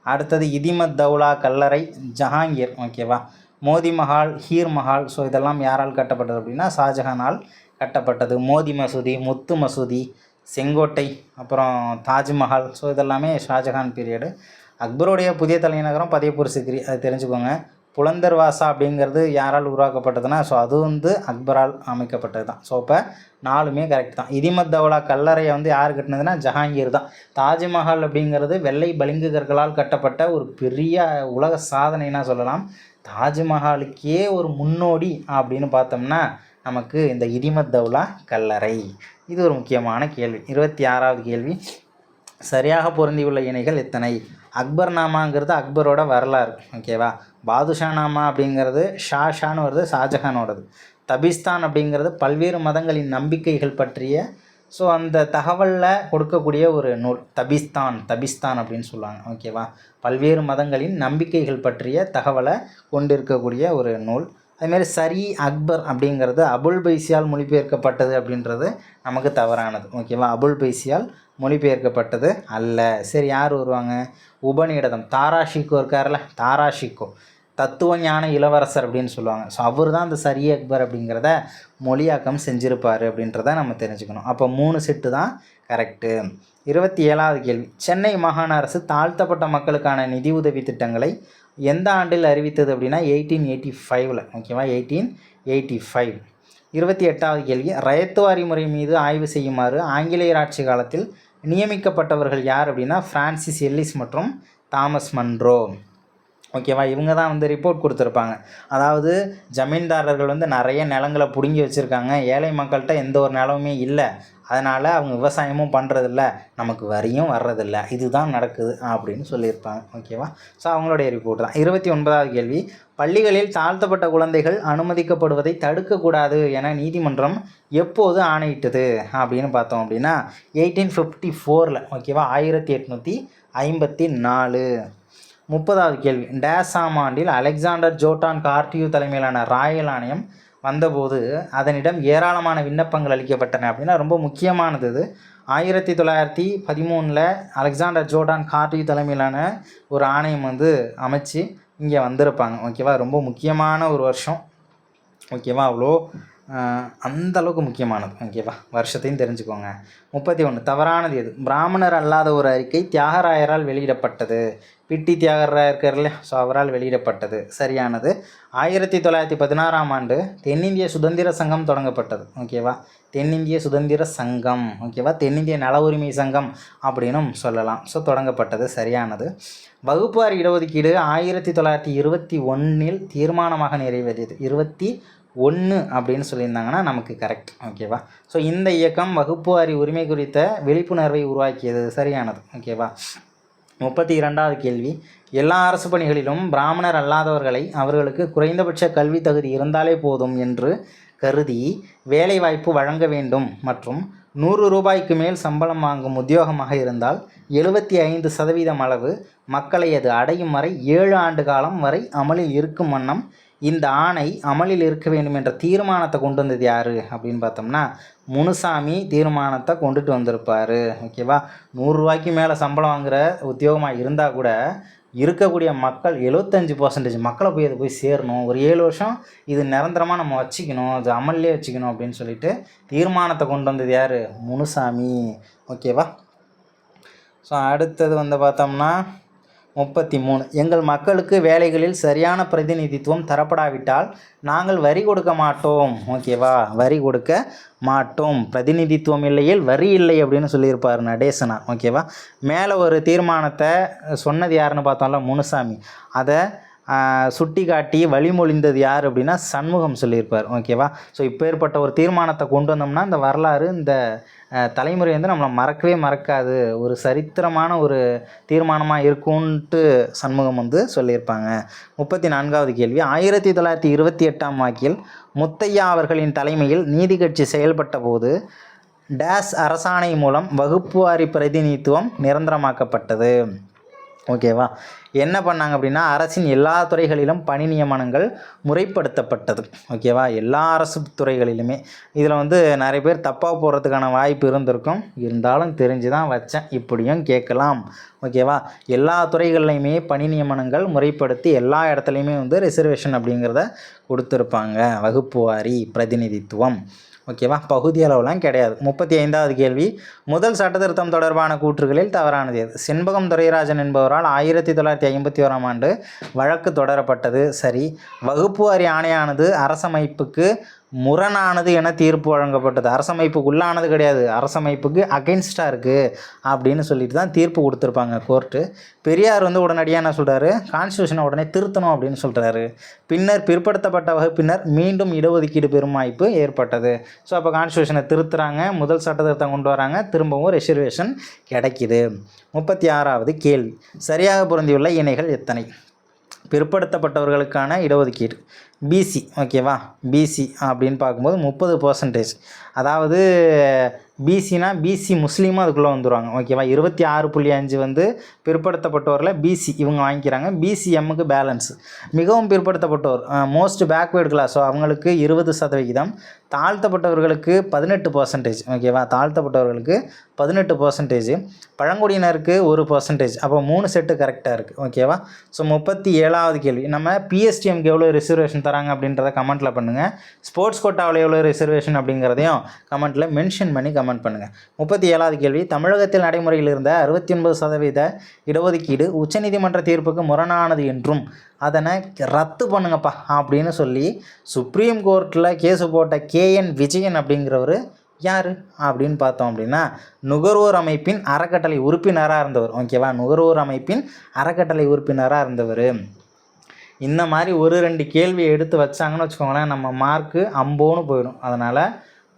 Speaker 1: அடுத்தது இதிமத் தௌலா கல்லறை ஜஹாங்கீர். ஓகேவா. மோதி மஹால், ஹீர் மஹால். ஸோ இதெல்லாம் யாரால் கட்டப்பட்டது அப்படின்னா ஷாஜஹானால் கட்டப்பட்டது. மோதி மசூதி, முத்து மசூதி, செங்கோட்டை, அப்புறம் தாஜ்மஹால். ஸோ இதெல்லாமே ஷாஜஹான் பீரியடு. அக்பருடைய புதிய தலைநகரம் பதேபூர் சிக்ரி, அது தெரிஞ்சுக்கோங்க. புலந்தர்வாசா அப்படிங்கிறது யாரால் உருவாக்கப்பட்டதுன்னா ஸோ அது வந்து அக்பரால் அமைக்கப்பட்டது தான். ஸோ இப்போ 4மே கரெக்ட் தான். இதிமத் தௌலா கல்லறையை வந்து யார் கட்டினதுன்னா ஜஹாங்கீர் தான். தாஜ்மஹால் அப்படிங்கிறது வெள்ளை பளிங்குகர்களால் கட்டப்பட்ட ஒரு பெரிய உலக சாதனைனா சொல்லலாம். தாஜ்மஹாலுக்கே ஒரு முன்னோடி அப்படின்னு பார்த்தோம்னா நமக்கு இந்த இதிமத் தௌலா கல்லறை. இது ஒரு முக்கியமான கேள்வி. 26வது கேள்வி சரியாக பொருந்தியுள்ள இணைகள் எத்தனை? அக்பர் நாமாங்கிறது அக்பரோட வரலாறு. ஓகேவா. பாதுஷா நாமா அப்படிங்கிறது ஷாஷான்னு வருது, ஷாஜஹானோடது. தபிஸ்தான் அப்படிங்கிறது பல்வேறு மதங்களின் நம்பிக்கைகள் பற்றிய ஸோ அந்த தகவலில் கொடுக்கக்கூடிய ஒரு நூல். தபிஸ்தான் அப்படின்னு சொல்லுவாங்க. ஓகேவா. பல்வேறு மதங்களின் நம்பிக்கைகள் பற்றிய தகவலை கொண்டிருக்கக்கூடிய ஒரு நூல். அதுமாரி சரி அக்பர் அப்படிங்கிறது அபுல் பைசியால் மொழிபெயர்க்கப்பட்டது அப்படின்றது நமக்கு தவறானது. ஓகேவா. அபுல் பைசியால் மொழிபெயர்க்கப்பட்டது அல்ல. சரி, யார் வருவாங்க? உபநிடதம் தாராஷிகோ இருக்கார்ல, தாராஷிகோ தத்துவ ஞான இளவரசர் அப்படின்னு சொல்லுவாங்க. ஸோ அவர் தான் அந்த சரி அக்பர் அப்படிங்கிறத மொழியாக்கம் செஞ்சுருப்பார் அப்படின்றத நம்ம தெரிஞ்சுக்கணும். அப்போ 3 செட்டு தான் கரெக்டு. 27வது கேள்வி சென்னை மாகாண அரசு தாழ்த்தப்பட்ட மக்களுக்கான நிதி உதவி திட்டங்களை எந்த ஆண்டில் அறிவித்தது அப்படின்னா 1885. ஓகேவா, 1885. 28வது கேள்வி ரயத்துவாரி முறை மீது ஆய்வு செய்யுமாறு ஆங்கிலேயர் ஆட்சி காலத்தில் நியமிக்கப்பட்டவர்கள் யார் அப்படின்னா ஃப்ரான்சிஸ் எல்லிஸ் மற்றும் தாமஸ் மன்ரோ. ஓகேவா. இவங்க தான் வந்து ரிப்போர்ட் கொடுத்துருப்பாங்க. அதாவது ஜமீன்தாரர்கள் வந்து நிறைய நிலங்களை பிடுங்கி வச்சுருக்காங்க. ஏழை மக்கள்கிட்ட எந்த ஒரு நிலமுமே இல்லை. அதனால் அவங்க விவசாயமும் பண்ணுறதில்ல, நமக்கு வரியும் வர்றதில்ல. இதுதான் நடக்குது அப்படின்னு சொல்லியிருப்பாங்க. ஓகேவா. ஸோ அவங்களுடைய ரிப்போர்ட் தான். 29வது கேள்வி பள்ளிகளில் தாழ்த்தப்பட்ட குழந்தைகள் அனுமதிக்கப்படுவதை தடுக்கக்கூடாது என நீதிமன்றம் எப்போது ஆணையிட்டது அப்படின்னு பார்த்தோம் அப்படின்னா 1854. ஓகேவா. 1854. 30வது கேள்வி டேசாம் ஆண்டில் அலெக்சாண்டர் ஜோட்டான் கார்டியூ தலைமையிலான ராயல் ஆணையம் வந்தபோது அதனிடம் ஏராளமான விண்ணப்பங்கள் அளிக்கப்பட்டன அப்படின்னா ரொம்ப முக்கியமானது இது. 1913 அலெக்சாண்டர் ஜோர்டான் கார்டியூ தலைமையிலான ஒரு ஆணையம் வந்து அமைச்சு இங்கே வந்திருப்பாங்க. ஓகேவா. ரொம்ப முக்கியமான ஒரு வருஷம். ஓகேவா. அவ்வளோ அந்த அளவுக்கு முக்கியமானது. ஓகேவா, வருஷத்தையும் தெரிஞ்சுக்கோங்க. 31 தவறானது எது? பிராமணர் அல்லாத ஒரு அறிக்கை தியாகராயரால் வெளியிடப்பட்டது. பிட்டி தியாகராயர் இருக்கார் இல்லையா, ஸோ அவரால் வெளியிடப்பட்டது. சரியானது. 1916ஆம் ஆண்டு தென்னிந்திய சுதந்திர சங்கம் தொடங்கப்பட்டது. ஓகேவா, தென்னிந்திய சுதந்திர சங்கம். ஓகேவா, தென்னிந்திய நல உரிமை சங்கம் அப்படின்னும் சொல்லலாம். ஸோ தொடங்கப்பட்டது. சரியானது. வகுப்புவாரி இடஒதுக்கீடு 1921 தீர்மானமாக நிறைவேறியது. 21 அப்படின்னு சொல்லியிருந்தாங்கன்னா நமக்கு கரெக்ட். ஓகேவா, ஸோ இந்த இயக்கம் வகுப்புவாரி உரிமை குறித்த விழிப்புணர்வை உருவாக்கியது. சரியானது. ஓகேவா. 32வது கேள்வி, எல்லா அரசு பணிகளிலும் பிராமணர் அல்லாதவர்களை அவர்களுக்கு குறைந்தபட்ச கல்வி தகுதி இருந்தாலே போதும் என்று கருதி வேலைவாய்ப்பு வழங்க வேண்டும் மற்றும் 100 ரூபாய்க்கு மேல் சம்பளம் வாங்கும் உத்தியோகமாக இருந்தால் 75% அளவு மக்களை அது அடையும் வரை 7 ஆண்டு காலம் வரை அமலில் இருக்கும் வண்ணம் இந்த ஆணை அமலில் இருக்க வேண்டும் என்ற தீர்மானத்தை கொண்டு வந்தது யார் அப்படின்னு பார்த்தோம்னா முனுசாமி தீர்மானத்தை கொண்டுட்டு வந்திருப்பார். ஓகேவா, 100 ரூபாய்க்கு மேலே சம்பளம் வாங்குகிற உத்தியோகமாக இருந்தால் கூட இருக்கக்கூடிய மக்கள் 75% மக்களை போய் அது போய் சேரணும், ஒரு 7 வருஷம் இது நிரந்தரமாக நம்ம வச்சுக்கணும், அது அமல்லே வச்சுக்கணும் அப்படின்னு சொல்லிட்டு தீர்மானத்தை கொண்டு வந்தது யார்? முனுசாமி. ஓகேவா. ஸோ அடுத்தது பார்த்தோம்னா 33 எங்கள் மக்களுக்கு வேலைகளில் சரியான பிரதிநிதித்துவம் தரப்படாவிட்டால் நாங்கள் வரி கொடுக்க மாட்டோம். ஓகேவா, வரி கொடுக்க மாட்டோம். பிரதிநிதித்துவம் இல்லையில் வரி இல்லை அப்படின்னு சொல்லியிருப்பார் நடேசனா. ஓகேவா, மேலே ஒரு தீர்மானத்தை சொன்னது யாருன்னு பார்த்தோம்ல, முனுசாமி. அதை சுட்டி காட்டி வழிமொழிந்தது யார் அப்படின்னா சண்முகம் சொல்லியிருப்பார். ஓகேவா, ஸோ இப்போ ஏற்பட்ட ஒரு தீர்மானத்தை கொண்டு வந்தோம்னா இந்த வரலாறு இந்த தலைமுறை நம்மளை மறக்கவே மறக்காது, ஒரு சரித்திரமான ஒரு தீர்மானமாக இருக்கும்ன்ட்டு சண்முகம் சொல்லியிருப்பாங்க. 34வது கேள்வி, 1928ஆம் வாக்கில் முத்தையா அவர்களின் தலைமையில் நீதி கட்சி செயல்பட்ட போது டேஸ் அரசாணை மூலம் வகுப்புவாரி பிரதிநிதித்துவம் நிரந்தரமாக்கப்பட்டது. ஓகேவா, என்ன பண்ணாங்க அப்படின்னா அரசின் எல்லா துறைகளிலும் பணி நியமனங்கள் முறைப்படுத்தப்பட்டது. ஓகேவா, எல்லா அரசு துறைகளிலுமே. இதில் நிறைய பேர் தப்பாக போகிறதுக்கான வாய்ப்பு இருந்திருக்கும், இருந்தாலும் தெரிஞ்சு தான் வச்சேன், இப்படியும் கேட்கலாம். ஓகேவா, எல்லா துறைகள்லையுமே பணி நியமனங்கள் முறைப்படுத்தி எல்லா இடத்துலையுமே ரிசர்வேஷன் அப்படிங்கிறத கொடுத்துருப்பாங்க, வகுப்பு வாரி பிரதிநிதித்துவம். ஓகேவா, பகுதி அளவுலாம் கிடையாது. 35வது கேள்வி, முதல் சட்டத்திருத்தம் தொடர்பான கூற்றுகளில் தவறானது எது? செண்பகம் துரைராஜன் என்பவரால் 1951ஆம் ஆண்டு வழக்கு தொடரப்பட்டது. சரி. வகுப்பு வாரி ஆணையானது அரசமைப்புக்கு முரணானது என தீர்ப்பு வழங்கப்பட்டது. அரசமைப்புக்கு உள்ளானது கிடையாது, அரசமைப்புக்கு அகென்ஸ்டாக இருக்குது அப்படின்னு சொல்லிட்டு தான் தீர்ப்பு கொடுத்துருப்பாங்க கோர்ட்டு. பெரியார் உடனடியாக என்ன சொல்கிறாரு, கான்ஸ்டியூஷனை உடனே திருத்தணும் அப்படின்னு சொல்கிறாரு. பின்னர் பிற்படுத்தப்பட்ட வகுப்பினர் மீண்டும் இடஒதுக்கீடு பெறும் வாய்ப்பு ஏற்பட்டது. ஸோ அப்போ கான்ஸ்டியூஷனை திருத்துறாங்க, முதல் சட்டத்திருத்தம் கொண்டு வராங்க, திரும்பவும் ரிசர்வேஷன் கிடைக்கிது. 36வது கேள்வி, சரியாக பொருந்தியுள்ள இணைகள் எத்தனை? பிற்படுத்தப்பட்டவர்களுக்கான இடஒதுக்கீடு பிசி. ஓகேவா, பிசி அப்படின்னு பார்க்கும்போது 30%. அதாவது பிசினா பிசி முஸ்லீமும் அதுக்குள்ளே வந்துடுவாங்க. ஓகேவா, 26.5 பிற்படுத்தப்பட்டோரில் பிசி இவங்க வாங்கிக்கிறாங்க. பிசிஎம்முக்கு பேலன்ஸ். மிகவும் பிற்படுத்தப்பட்டோர் மோஸ்ட் பேக்வேர்டு கிளாஸ், ஸோ அவங்களுக்கு 20%. தாழ்த்தப்பட்டவர்களுக்கு 18%. ஓகேவா, தாழ்த்தப்பட்டவர்களுக்கு 18%. பழங்குடியினருக்கு 1%. அப்போ 3 செட்டு கரெக்டாக இருக்குது. ஓகேவா. ஸோ 37வது கேள்வி, நம்ம பிஎஸ்டிஎம்க்கு எவ்வளோ ரிசர்வேஷன் தராங்க அப்படின்றத கமெண்ட்டில் பண்ணுங்கள். ஸ்போர்ட்ஸ் கோட்டாவில் எவ்வளோ ரிசர்வேஷன் அப்படிங்கிறதையும் கமெண்ட்டில் மென்ஷன் பண்ணி கமெண்ட் பண்ணுங்கள். 37வது கேள்வி, தமிழகத்தில் நடைமுறையில் இருந்த 69% இடஒதுக்கீடு உச்சநீதிமன்ற தீர்ப்புக்கு முரணானது என்றும் அதனை ரத்து பண்ணுங்கப்பா அப்படின்னு சொல்லி சுப்ரீம் கோர்ட்டில் கேஸு போட்ட கேஎன் விஜயன் அப்படிங்கிறவர் யார் அப்படின்னு பார்த்தோம் அப்படின்னா நுகர்வோர் அமைப்பின் அறக்கட்டளை உறுப்பினராக இருந்தவர். ஓகேவா, நுகர்வோர் அமைப்பின் அறக்கட்டளை உறுப்பினராக இருந்தவர். இந்த மாதிரி 1-2 கேள்வியை எடுத்து வச்சாங்கன்னு வச்சுக்கோங்களேன், நம்ம மார்க்கு அம்போன்னு போயிடும். அதனால்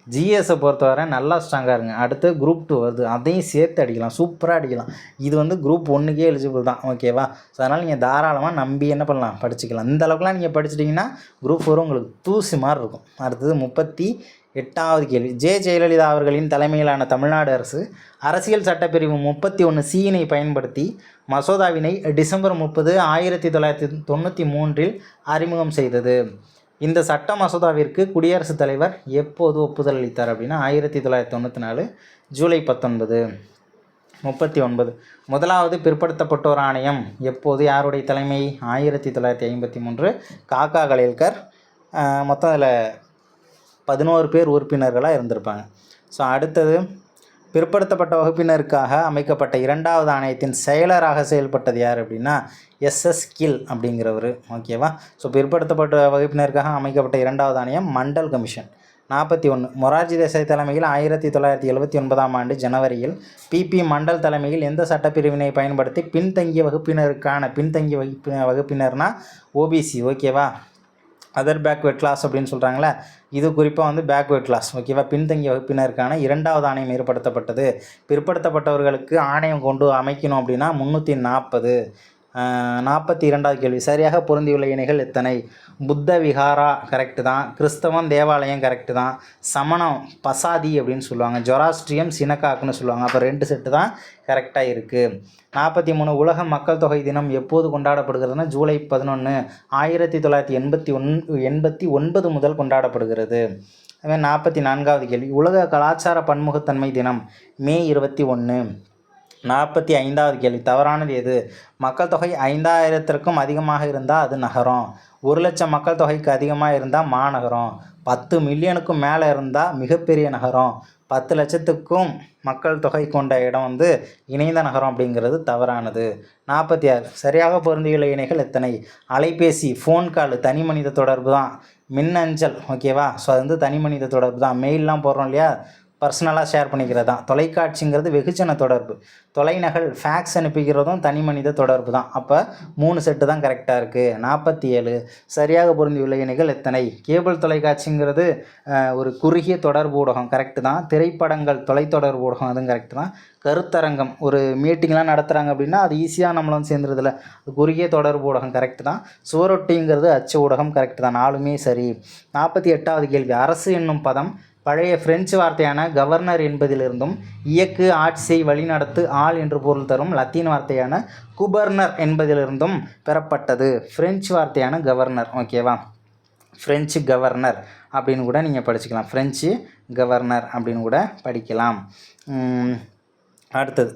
Speaker 1: ஜிஎஸை பொறுத்தவரை நல்லா ஸ்ட்ராங்காக இருங்க. அடுத்து குரூப் 2 வருது, அதையும் சேர்த்து அடிக்கலாம், சூப்பராக அடிக்கலாம். இது குரூப் 1க்கே எலிஜிபிள் தான். ஓகேவா, ஸோ அதனால் நீங்கள் தாராளமாக நம்பி என்ன பண்ணலாம், படிச்சுக்கலாம். இந்த அளவுக்குலாம் நீங்கள் படிச்சிட்டிங்கன்னா குரூப் 4 உங்களுக்கு தூசி மாதிரி இருக்கும். அடுத்தது 38வது கேள்வி, ஜெயலலிதா அவர்களின் தலைமையிலான தமிழ்நாடு அரசு அரசியல் சட்டப்பிரிவு 31(c)னை பயன்படுத்தி மசோதாவினை டிசம்பர் 30, 1993 அறிமுகம் செய்தது. இந்த சட்ட மசோதாவிற்கு குடியரசுத் தலைவர் எப்போது ஒப்புதல் அளித்தார் அப்படின்னா 1994 ஜூலை 19. 39 முதலாவது பிற்படுத்தப்பட்டோர் ஆணையம் எப்போது, யாருடைய தலைமை? 1953 காக்கா கலேல்கர். மொத்தம் அதில் 11 பேர் உறுப்பினர்களாக இருந்திருப்பாங்க. ஸோ அடுத்தது, பிற்படுத்தப்பட்ட வகுப்பினருக்காக அமைக்கப்பட்ட 2வது ஆணையத்தின் செயலராக செயல்பட்டது யார் அப்படின்னா எஸ்எஸ் கில் அப்படிங்கிறவர். ஓகேவா. ஸோ பிற்படுத்தப்பட்ட வகுப்பினருக்காக அமைக்கப்பட்ட 2வது ஆணையம் மண்டல் கமிஷன். 41, மொரார்ஜி தேசாய் தலைமையில் 1979ஆம் ஆண்டு ஜனவரியில் பிபி மண்டல் தலைமையில் எந்த சட்டப்பிரிவினை பயன்படுத்தி பின்தங்கிய வகுப்பினர்னா ஓபிசி. ஓகேவா. அதர் பேக்வேர்ட் கிளாஸ் அப்படின்னு சொல்கிறாங்களே, இது குறிப்பாக வந்து பேக்வேர்ட் கிளாஸ். ஓகேவா. பின்தங்கிய வகுப்பினருக்கான 2வது ஆணையம் ஏற்படுத்தப்பட்டது. பிற்படுத்தப்பட்டவர்களுக்கு ஆணையம் கொண்டு அமைக்கணும் அப்படின்னா 340. 42வது கேள்வி, சரியாக பொருந்தியுள்ள இணைகள் எத்தனை? புத்த விஹாரா கரெக்டு தான். கிறிஸ்தவம் தேவாலயம் கரெக்டு தான். சமணம் பசாதி அப்படின்னு சொல்லுவாங்க. ஜொராஸ்ட்ரியம் சினக்காக்குன்னு சொல்லுவாங்க. அப்போ 2 செட்டு தான் கரெக்டாக இருக்குது. 43, உலக மக்கள் தொகை தினம் எப்போது கொண்டாடப்படுகிறதுனா ஜூலை 11, 1989 முதல் கொண்டாடப்படுகிறது. அதுமாதிரி 44வது கேள்வி, உலக கலாச்சார பன்முகத்தன்மை தினம் மே 21. 45வது கேள்வி, தவறானது எது? மக்கள் தொகை 5000த்திற்கும் அதிகமாக இருந்தால் அது நகரம். 1,00,000 மக்கள் தொகைக்கு அதிகமாக இருந்தால் மாநகரம். 10 மில்லியனுக்கும் மேலே இருந்தால் மிகப்பெரிய நகரம். 10 லட்சத்துக்கும் மக்கள் தொகை கொண்ட இடம் வந்து இணைந்த நகரம் அப்படிங்கிறது தவறானது. 46, சரியாக பொருந்தியுள்ள இணைகள் எத்தனை? அலைபேசி, ஃபோன் கால் தனி மனித தொடர்பு தான். மின்னஞ்சல், ஓகேவா. ஸோ அது வந்து தனி மனித தொடர்பு தான். மெயிலெலாம் போடுறோம் இல்லையா, பர்சனலாக ஷேர் பண்ணிக்கிறது தான். தொலைக்காட்சிங்கிறது வெகுஜன தொடர்பு. தொலைநகல் ஃபேக்ஸ் அனுப்பிக்கிறதும் தனி மனித தொடர்பு தான். அப்போ 3 செட்டு தான் கரெக்டாக இருக்குது. 47, சரியாக பொருந்தியுள்ள இணைகள் எத்தனை? கேபிள் தொலைக்காட்சிங்கிறது ஒரு குறுகிய தொடர்பு ஊடகம் கரெக்டு தான். திரைப்படங்கள் தொலைத்தொடர்பு ஊடகம் அதுவும் கரெக்டு தான். கருத்தரங்கம் ஒரு மீட்டிங்லாம் நடத்துகிறாங்க அப்படின்னா அது ஈஸியாக நம்மள வந்து சேர்ந்துருதில்ல, குறுகிய தொடர்பு ஊடகம் கரெக்டு தான். சுவரொட்டிங்கிறது அச்சு ஊடகம் கரெக்டு தான். 4மே சரி. 48வது கேள்வி, அரசு என்னும் பதம் பழைய பிரெஞ்சு வார்த்தையான கவர்னர் என்பதிலிருந்தும் இயக்கு, ஆட்சி, வழிநடத்து, ஆள் என்று பொருள் தரும் லத்தீன் வார்த்தையான குபர்னர் என்பதிலிருந்தும் பெறப்பட்டது. பிரெஞ்சு வார்த்தையான கவர்னர். ஓகேவா. ஃப்ரெஞ்சு கவர்னர் அப்படின்னு கூட நீங்கள் படிச்சுக்கலாம். ஃப்ரெஞ்சு கவர்னர் அப்படின்னு கூட படிக்கலாம். அடுத்தது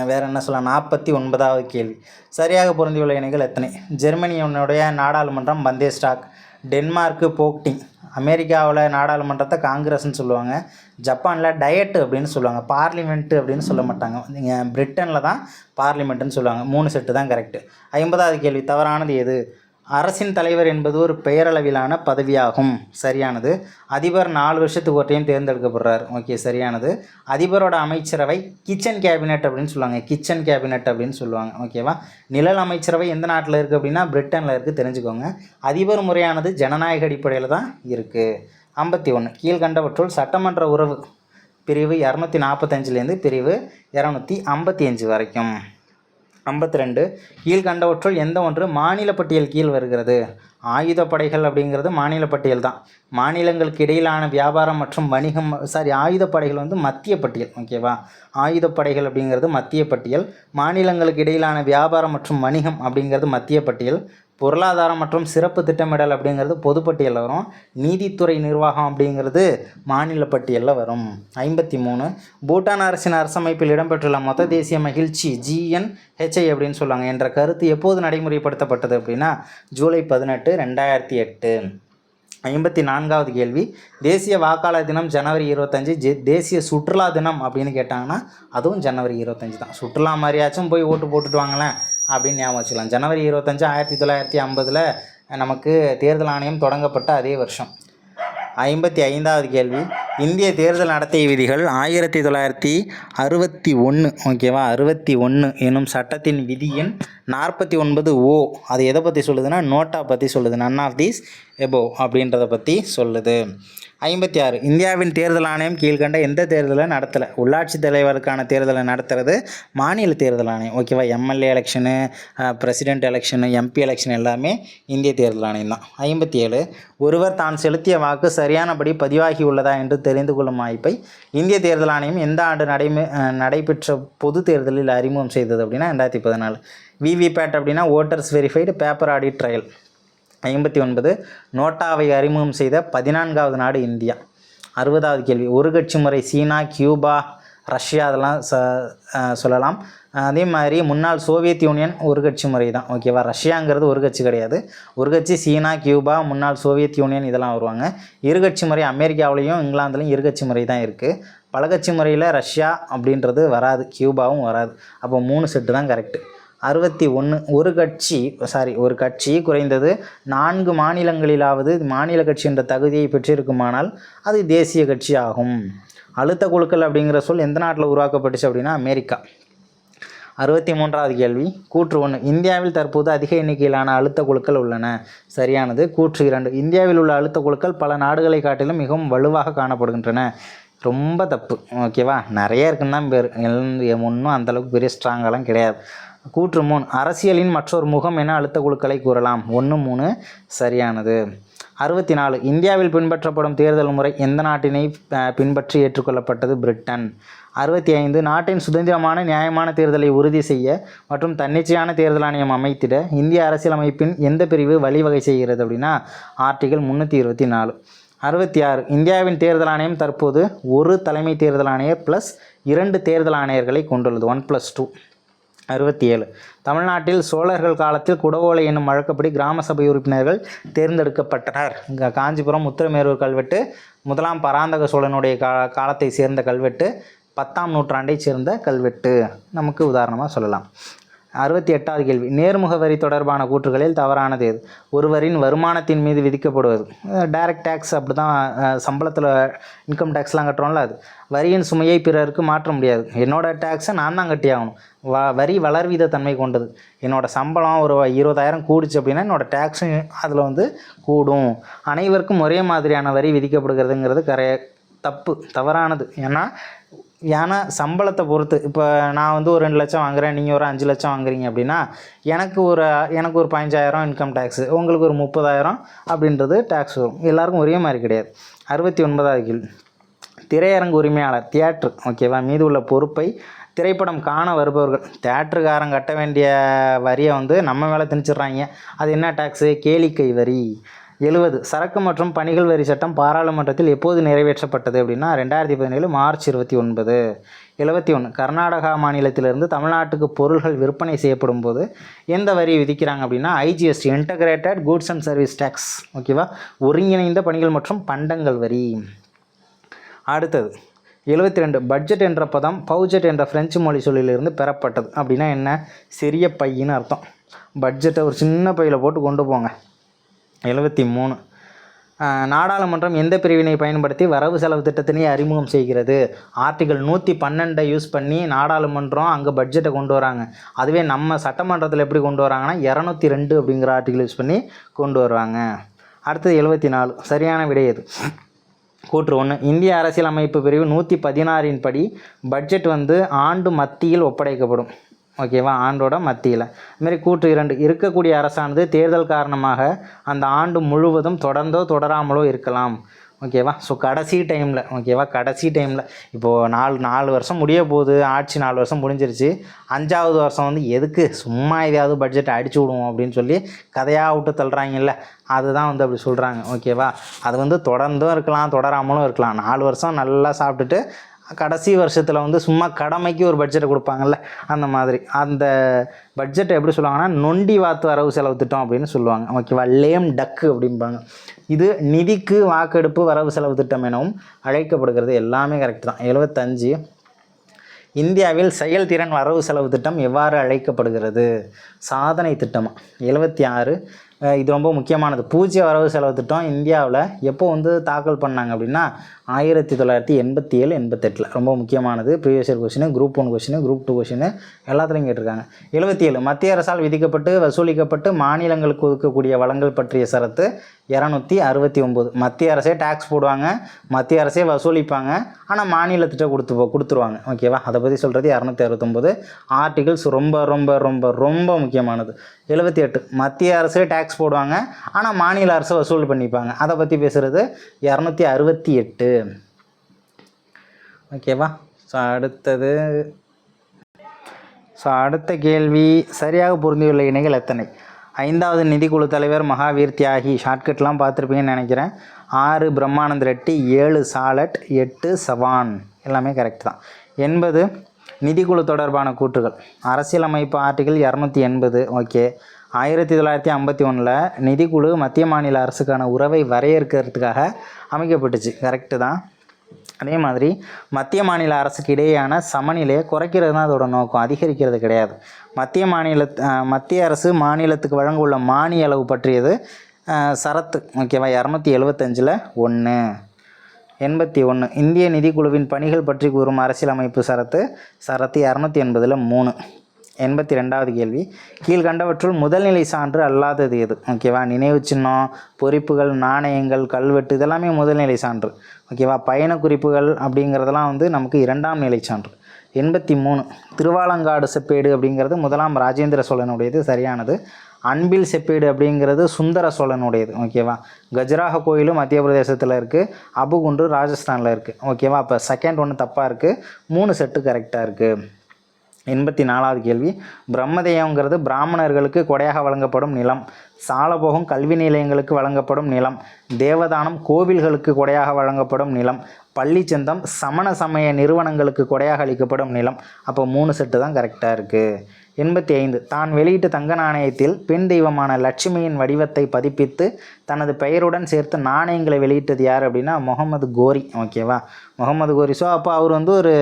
Speaker 1: வேறு என்ன சொல்லலாம்? 49வது கேள்வி, சரியாக பொருந்தியுள்ள இணைகள் எத்தனை? ஜெர்மனியினுடைய நாடாளுமன்றம் பந்தேஸ்டாக். டென்மார்க்கு போக்டிங். அமெரிக்காவில் நாடாளுமன்றத்தை காங்கிரஸ்ன்னு சொல்லுவாங்க. ஜப்பானில் டயட்டு அப்படின்னு சொல்லுவாங்க. பார்லிமெண்ட்டு அப்படின்னு சொல்ல மாட்டாங்க. நீங்கள் பிரிட்டனில் தான் பார்லிமெண்ட்டுன்னு சொல்லுவாங்க. 3 செட்டு தான் கரெக்டு. 50வது கேள்வி, தவறானது எது? அரசின் தலைவர் என்பது ஒரு பெயரளவிலான பதவியாகும். சரியானது. அதிபர் 4 வருஷத்துக்கு ஒரு டைம் தேர்ந்தெடுக்கப்படுறார். ஓகே, சரியானது. அதிபரோட அமைச்சரவை கிச்சன் கேபினெட் அப்படின்னு சொல்லுவாங்க. கிச்சன் கேபினெட் அப்படின்னு சொல்லுவாங்க. ஓகேவா. நிழல் அமைச்சரவை எந்த நாட்டில் இருக்குது அப்படின்னா பிரிட்டனில் இருக்குது, தெரிஞ்சுக்கோங்க. அதிபர் முறையானது ஜனநாயக அடிப்படையில் தான் இருக்குது. 51, கீழ்கண்டவற்றுள் சட்டமன்ற உறவு பிரிவு 245லேருந்து பிரிவு 255 வரைக்கும். 52, கீழ்கண்டவற்றுள் எந்த ஒன்று மாநில பட்டியல் கீழ் வருகிறது? ஆயுதப்படைகள் அப்படிங்கிறது மாநில பட்டியல் தான். மாநிலங்களுக்கு இடையிலான வியாபாரம் மற்றும் வணிகம், ஆயுதப்படைகள் வந்து மத்திய பட்டியல். ஓகேவா. ஆயுதப்படைகள் அப்படிங்கிறது மத்திய பட்டியல். மாநிலங்களுக்கு இடையிலான வியாபாரம் மற்றும் வணிகம் அப்படிங்கிறது மத்திய பட்டியல். பொருளாதாரம் மற்றும் சிறப்பு திட்டமிடல் அப்படிங்கிறது பொதுப்பட்டியலில் வரும். நீதித்துறை நிர்வாகம் அப்படிங்கிறது மாநில பட்டியலில் வரும். 53, பூட்டான் அரசின் அரசமைப்பில் இடம்பெற்றுள்ள மொத்த தேசிய மகிழ்ச்சி GNHI அப்படின்னு சொல்லுவாங்க என்ற கருத்து எப்போது நடைமுறைப்படுத்தப்பட்டது அப்படின்னா ஜூலை 18, 2008. 54வது கேள்வி, தேசிய வாக்காளர் தினம் ஜனவரி 25. தேசிய சுற்றுலா தினம் அப்படின்னு கேட்டாங்கன்னா அதுவும் ஜனவரி 25 தான். சுற்றுலா மாதிரியாச்சும் போய் ஓட்டு போட்டுட்டு வாங்களேன் அப்படின்னு ஞாபகம் வச்சுக்கலாம். ஜனவரி 25 1950 நமக்கு தேர்தல் ஆணையம் தொடங்கப்பட்ட அதே வருஷம். 55வது கேள்வி, இந்திய தேர்தல் நடத்தை விதிகள் 1961. ஓகேவா. 61 எனும் சட்டத்தின் விதி எண் 49O. அது எதை பற்றி சொல்லுதுன்னா நோட்டா பற்றி சொல்லுது. நன் ஆஃப் தீஸ் எபோவ் அப்படின்றத பற்றி சொல்லுது. 56, இந்தியாவின் தேர்தல் ஆணையம் கீழ்கண்ட எந்த தேர்தலை நடத்தலை? உள்ளாட்சி தலைவருக்கான தேர்தலை நடத்துறது மாநில தேர்தல் ஆணையம். ஓகேவா. MLA election, president election, MP election எல்லாமே இந்திய தேர்தல் ஆணையம் தான். 57, ஒருவர் தான் செலுத்திய வாக்கு சரியானபடி பதிவாகி உள்ளதா என்று தெரிந்து கொள்ளும் வாய்ப்பை இந்திய தேர்தல் ஆணையம் எந்த ஆண்டு நடைபெற்ற பொது தேர்தலில் அறிமுகம் செய்தது அப்படின்னா 2014. VVPAT அப்படின்னா voters verified paper audit trail. 59, நோட்டாவை அறிமுகம் செய்த 14வது நாடு இந்தியா. 60வது கேள்வி, ஒரு கட்சி முறை சீனா, கியூபா, ரஷ்யா அதெல்லாம் சொல்லலாம். அதே மாதிரி முன்னாள் சோவியத் யூனியன் ஒரு கட்சி முறை தான். ஓகேவா, ரஷ்யாங்கிறது ஒரு கட்சி கிடையாது. ஒரு கட்சி சீனா, கியூபா, முன்னாள் சோவியத் யூனியன் இதெல்லாம் வருவாங்க. இருகட்சி முறை அமெரிக்காவிலையும் இங்கிலாந்துலையும் இருகட்சி முறை தான் இருக்குது. பல கட்சி முறையில் ரஷ்யா அப்படின்றது வராது, கியூபாவும் வராது. அப்போ 3 செட்டு தான் கரெக்டு. 61 ஒரு கட்சி குறைந்தது 4 மாநிலங்களிலாவது மாநில கட்சி என்ற தகுதியை பெற்றிருக்குமானால் அது தேசிய கட்சி ஆகும். அழுத்த குழுக்கள் அப்படிங்கிற சொல் எந்த நாட்டில் உருவாக்கப்பட்டுச்சு அப்படின்னா அமெரிக்கா. 63வது கேள்வி, கூற்று 1, இந்தியாவில் தற்போது அதிக எண்ணிக்கையிலான அழுத்த குழுக்கள் உள்ளன. சரியானது. கூற்று 2, இந்தியாவில் உள்ள அழுத்த குழுக்கள் பல நாடுகளை காட்டிலும் மிகவும் வலுவாக காணப்படுகின்றன. ரொம்ப தப்பு. ஓகேவா, நிறைய இருக்குன்னு தான் பேர், ஒன்றும் அந்தளவுக்கு பெரிய ஸ்ட்ராங்கெல்லாம் கிடையாது. கூற்று 3, அரசியலின் மற்றொரு முகம் என அழுத்த குழுக்களை கூறலாம். 1, 3 சரியானது. 64, இந்தியாவில் பின்பற்றப்படும் தேர்தல் முறை எந்த நாட்டினை பின்பற்றி ஏற்றுக்கொள்ளப்பட்டது? பிரிட்டன். 65, நாட்டின் சுதந்திரமான நியாயமான தேர்தலை உறுதி செய்ய மற்றும் தன்னிச்சையான தேர்தல் ஆணையம் அமைத்திட இந்திய அரசியலமைப்பின் எந்த பிரிவு வழிவகை செய்கிறது அப்படின்னா ஆர்டிகல் 324. 66, இந்தியாவின் தேர்தல் ஆணையம் தற்போது ஒரு தலைமை தேர்தல் ஆணையர் ப்ளஸ் 2 தேர்தல் ஆணையர்களை கொண்டுள்ளது, 1+2. 67, தமிழ்நாட்டில் சோழர்கள் காலத்தில் குடவோலை என்னும் வழக்கப்படி கிராம சபை உறுப்பினர்கள் தேர்ந்தெடுக்கப்பட்டனர். இங்கே காஞ்சிபுரம் உத்திரமேரூர் கல்வெட்டு 1ஆம் பராந்தக சோழனுடைய காலத்தை சேர்ந்த கல்வெட்டு, 10ஆம் நூற்றாண்டைச் சேர்ந்த கல்வெட்டு நமக்கு உதாரணமாக சொல்லலாம். 68வது கேள்வி, நேர்முக வரி தொடர்பான கூற்றுகளில் தவறானது எது? ஒருவரின் வருமானத்தின் மீது விதிக்கப்படுவது டைரக்ட் டேக்ஸ். அப்படி தான் சம்பளத்தில் இன்கம் டேக்ஸ்லாம் கட்டுறோம்ல, அது வரியின் சுமையை பிறருக்கு மாற்ற முடியாது. என்னோடய டேக்ஸை நான் தான் கட்டி ஆகணும். வரி வளர்வீத தன்மை கொண்டது. என்னோடய சம்பளம் ஒரு 20,000 கூடுச்சு அப்படின்னா என்னோடய டேக்ஸும் அதில் கூடும். அனைவருக்கும் ஒரே மாதிரியான வரி விதிக்கப்படுகிறதுங்கிறது தவறானது. ஏன்னா சம்பளத்தை பொறுத்து, இப்போ நான் ஒரு 2 லட்சம் வாங்குகிறேன், நீங்கள் ஒரு 5 லட்சம் வாங்குறீங்க அப்படின்னா எனக்கு ஒரு 15,000 இன்கம் டேக்ஸு, உங்களுக்கு ஒரு 30,000 அப்படின்றது டேக்ஸ் வரும். எல்லாருக்கும் ஒரே மாதிரி கிடையாது. 69வது கேள்வி, திரையரங்கு உரிமையாளர் தியேட்ரு ஓகேவா மீது உள்ள பொறுப்பை திரைப்படம் காண வருபவர்கள், தியேட்டருக்காரன் கட்ட வேண்டிய வரியை நம்ம மேலே திணிச்சிடுறாங்க. அது என்ன டேக்ஸு? கேளிக்கை வரி. 70, சரக்கு மற்றும் பணிகள் வரி சட்டம் பாராளுமன்றத்தில் எப்போது நிறைவேற்றப்பட்டது அப்படின்னா 2017 மார்ச் 29. 71, கர்நாடகா மாநிலத்திலிருந்து தமிழ்நாட்டுக்கு பொருள்கள் விற்பனை செய்யப்படும் போது எந்த வரி விதிக்கிறாங்க அப்படின்னா IGST, integrated goods and service tax. ஓகேவா, ஒருங்கிணைந்த பணிகள் மற்றும் பண்டங்கள் வரி. அடுத்தது 72, பட்ஜெட் என்ற பதம் பவுஜெட் என்ற பிரெஞ்சு மொழி சொல்லிலிருந்து பெறப்பட்டது. அப்படின்னா என்ன? சிறிய பையின்னு அர்த்தம். பட்ஜெட்டை ஒரு சின்ன பையில் போட்டு கொண்டு போங்க. 73, நாடாளுமன்றம் எந்த பிரிவினை பயன்படுத்தி வரவு செலவு திட்டத்தினை அறிமுகம் செய்கிறது? ஆர்டிகல் 112 யூஸ் பண்ணி நாடாளுமன்றம் அங்கே பட்ஜெட்டை கொண்டு வராங்க. அதுவே நம்ம சட்டமன்றத்தில் எப்படி கொண்டு வராங்கன்னா 202 அப்படிங்கிற ஆர்டிகல் யூஸ் பண்ணி கொண்டு வருவாங்க. அடுத்தது 74, சரியான விடை எது? கூற்று 1, இந்திய அரசியலமைப்பு பிரிவு 116 படி பட்ஜெட் ஆண்டு மத்தியில் ஒப்படைக்கப்படும். ஓகேவா, ஆண்டோட மத்தியில். இதுமாரி கூற்று 2, இருக்கக்கூடிய அரசானது தேர்தல் காரணமாக அந்த ஆண்டு முழுவதும் தொடர்ந்தோ தொடராமலோ இருக்கலாம். ஓகேவா, ஸோ கடைசி டைமில் இப்போது 4 வருஷம் முடிய போகுது, ஆட்சி 4 வருஷம் முடிஞ்சிருச்சு. 5ஆவது வருஷம் எதுக்கு சும்மா எதையாவது பட்ஜெட்டை அடிச்சு விடுவோம் அப்படின்னு சொல்லி கதையாக விட்டு தள்ளுறாங்கல்ல, அதுதான் அப்படி சொல்கிறாங்க. ஓகேவா, அது தொடர்ந்தும் இருக்கலாம், தொடராமலும் இருக்கலாம். 4 வருஷம் நல்லா சாப்பிட்டுட்டு கடைசி வருஷத்தில் சும்மா கடமைக்கு ஒரு பட்ஜெட்டை கொடுப்பாங்கல்ல, அந்த மாதிரி. அந்த பட்ஜெட்டை எப்படி சொல்லுவாங்கன்னா நொண்டி வாத்து வரவு செலவு திட்டம் அப்படின்னு சொல்லுவாங்க. ஓகேவா, லேம் டக்கு அப்படிம்பாங்க. இது நிதிக்கு வாக்கெடுப்பு வரவு செலவு திட்டம் எனவும் அழைக்கப்படுகிறது. எல்லாமே கரெக்ட் தான். 75, இந்தியாவில் செயல்திறன் வரவு செலவு திட்டம் எவ்வாறு அழைக்கப்படுகிறது? சாதனை திட்டமாக. 76, இது ரொம்ப முக்கியமானது. பூஜ்ய வரவு செலவு திட்டம் இந்தியாவில் எப்போ தாக்கல் பண்ணாங்க அப்படின்னா 1987, 88. ரொம்ப முக்கியமானது. Previous year question, group 1 question, group 2 question எல்லாத்துலையும் கேட்டிருக்காங்க. 77, மத்திய அரசால் விதிக்கப்பட்டு வசூலிக்கப்பட்டு மாநிலங்களுக்கு ஒதுக்கக்கூடிய வளங்கள் பற்றிய சரத்து 269. மத்திய அரசே டேக்ஸ் போடுவாங்க, மத்திய அரசே வசூலிப்பாங்க, ஆனால் மாநிலத்திட்ட கொடுத்துருவாங்க. ஓகேவா, அதை பற்றி சொல்கிறது 269. ஆர்டிகிள்ஸ் ரொம்ப ரொம்ப ரொம்ப ரொம்ப முக்கியமானது. 78, மத்திய அரசே டேக்ஸ் போடுவாங்க, ஆனால் மாநில அரசு வசூல் பண்ணிப்பாங்க. அதை பற்றி பேசுகிறது 268. ஓகேவா, அடுத்த கேள்வி, சரியாக புரிந்துள்ள இணைகள் எத்தனை? 5வது நிதிக்குழு தலைவர் மகாவீர் தியாகி, ஷார்ட்கட்லாம் பார்த்துருப்பீங்கன்னு நினைக்கிறேன். 6 பிரம்மானந்த் ரெட்டி, 7 சாலட், 8 சவான். எல்லாமே கரெக்ட் தான். 80, நிதிக்குழு தொடர்பான கூற்றுகள். அரசியலமைப்பு ஆர்டிகிள் 280. ஓகே. 1951 நிதிக்குழு மத்திய மாநில அரசுக்கான உறவை வரையறுக்கிறதுக்காக அமைக்கப்பட்டுச்சு. கரெக்டு தான். அதே மாதிரி மத்திய மாநில அரசுக்கு இடையேயான சமநிலையை குறைக்கிறது தான் அதோட நோக்கம், அதிகரிக்கிறது கிடையாது. மத்திய அரசு மாநிலத்துக்கு வழங்க உள்ள மானிய அளவு பற்றியது சரத்து. ஓகேவா. 275 1. 81 இந்திய நிதிக்குழுவின் பணிகள் பற்றி கூறும் அரசியலமைப்பு சரத்து 280 3. 82வது கேள்வி. கீழ்கண்டவற்றுள் முதல்நிலை சான்று அல்லாதது எது? ஓகேவா. நினைவு சின்னம், பொறிப்புகள், நாணயங்கள், கல்வெட்டு இதெல்லாமே முதல்நிலை சான்று. ஓகேவா. பயண குறிப்புகள் அப்படிங்கிறதெல்லாம் நமக்கு 2ஆம் நிலை சான்று. 83 திருவாலங்காடு செப்பேடு அப்படிங்கிறது 1ஆம் ராஜேந்திர சோழனுடையது, சரியானது. அன்பில் செப்பேடு அப்படிங்கிறது சுந்தர சோழனுடையது. ஓகேவா. கஜுராஹோ கோயிலும் மத்திய பிரதேசத்தில் இருக்குது, அபுகுண்டு ராஜஸ்தானில் இருக்குது. ஓகேவா. அப்போ செகண்ட் ஒன்று தப்பாக இருக்குது, 3 செட்டு கரெக்டாக இருக்குது. 84வது கேள்வி. பிரம்மதேயங்கிறது பிராமணர்களுக்கு கொடையாக வழங்கப்படும் நிலம். சாலபோகம் கல்வி நிலையங்களுக்கு வழங்கப்படும் நிலம். தேவதானம் கோவில்களுக்கு கொடையாக வழங்கப்படும் நிலம். பள்ளிச்சந்தம் சமண சமய நிறுவனங்களுக்கு கொடையாக அளிக்கப்படும் நிலம். அப்போ 3 செட்டு தான் கரெக்டாக இருக்குது. 85 தான் வெளியிட்ட தங்க நாணயத்தில் பெண் தெய்வமான லட்சுமியின் வடிவத்தை பதிப்பித்து தனது பெயருடன் சேர்த்து நாணயங்களை வெளியிட்டது யார் அப்படின்னா முகமது கோரி. ஓகேவா. முகமது கோரி. ஸோ அப்போ அவர் ஒரு